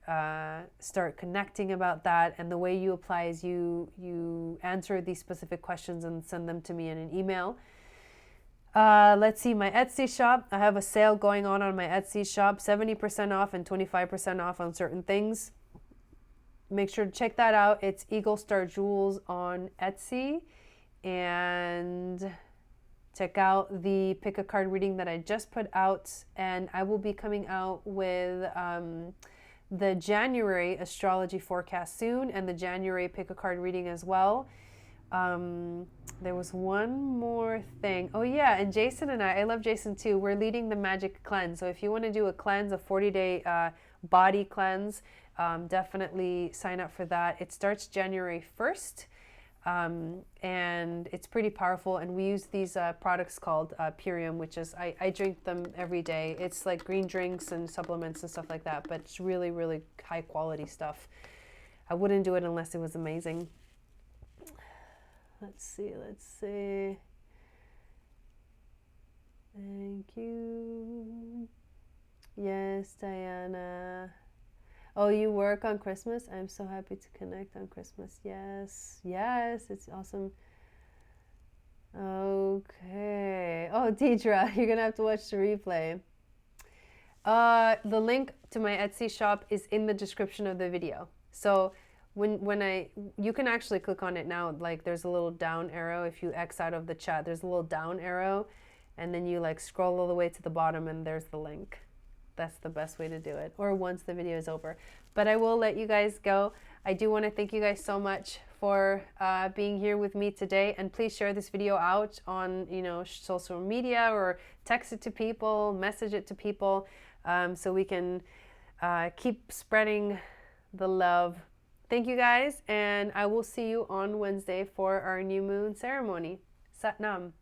start connecting about that. And the way you apply is you answer these specific questions and send them to me in an email. Let's see, my Etsy shop. I have a sale going on my Etsy shop, 70% off and 25% off on certain things. Make sure to check that out. It's Eagle Star Jewels on Etsy. And check out the pick a card reading that I just put out. And I will be coming out with the January astrology forecast soon, and the January pick a card reading as well. There was one more thing. Oh yeah, and Jason and I love Jason too, we're leading the magic cleanse. So if you want to do a cleanse, a 40-day body cleanse, definitely sign up for that. It starts January 1st, and it's pretty powerful. And we use these products called Purium, which is, I drink them every day. It's like green drinks and supplements and stuff like that, but it's really, really high quality stuff. I wouldn't do it unless it was amazing. Let's see. Thank you. Yes, Diana. Oh, you work on Christmas? I'm so happy to connect on Christmas. Yes, it's awesome. Okay. Oh, Deidre, you're going to have to watch the replay. The link to my Etsy shop is in the description of the video. So you can actually click on it now, like there's a little down arrow. If you X out of the chat, there's a little down arrow, and then you like scroll all the way to the bottom and there's the link. That's the best way to do it, or once the video is over. But I will let you guys go. I do want to thank you guys so much for being here with me today, and please share this video out on social media, or text it to people, message it to people, so we can keep spreading the love. Thank you guys, and I will see you on Wednesday for our new moon ceremony. Sat Nam.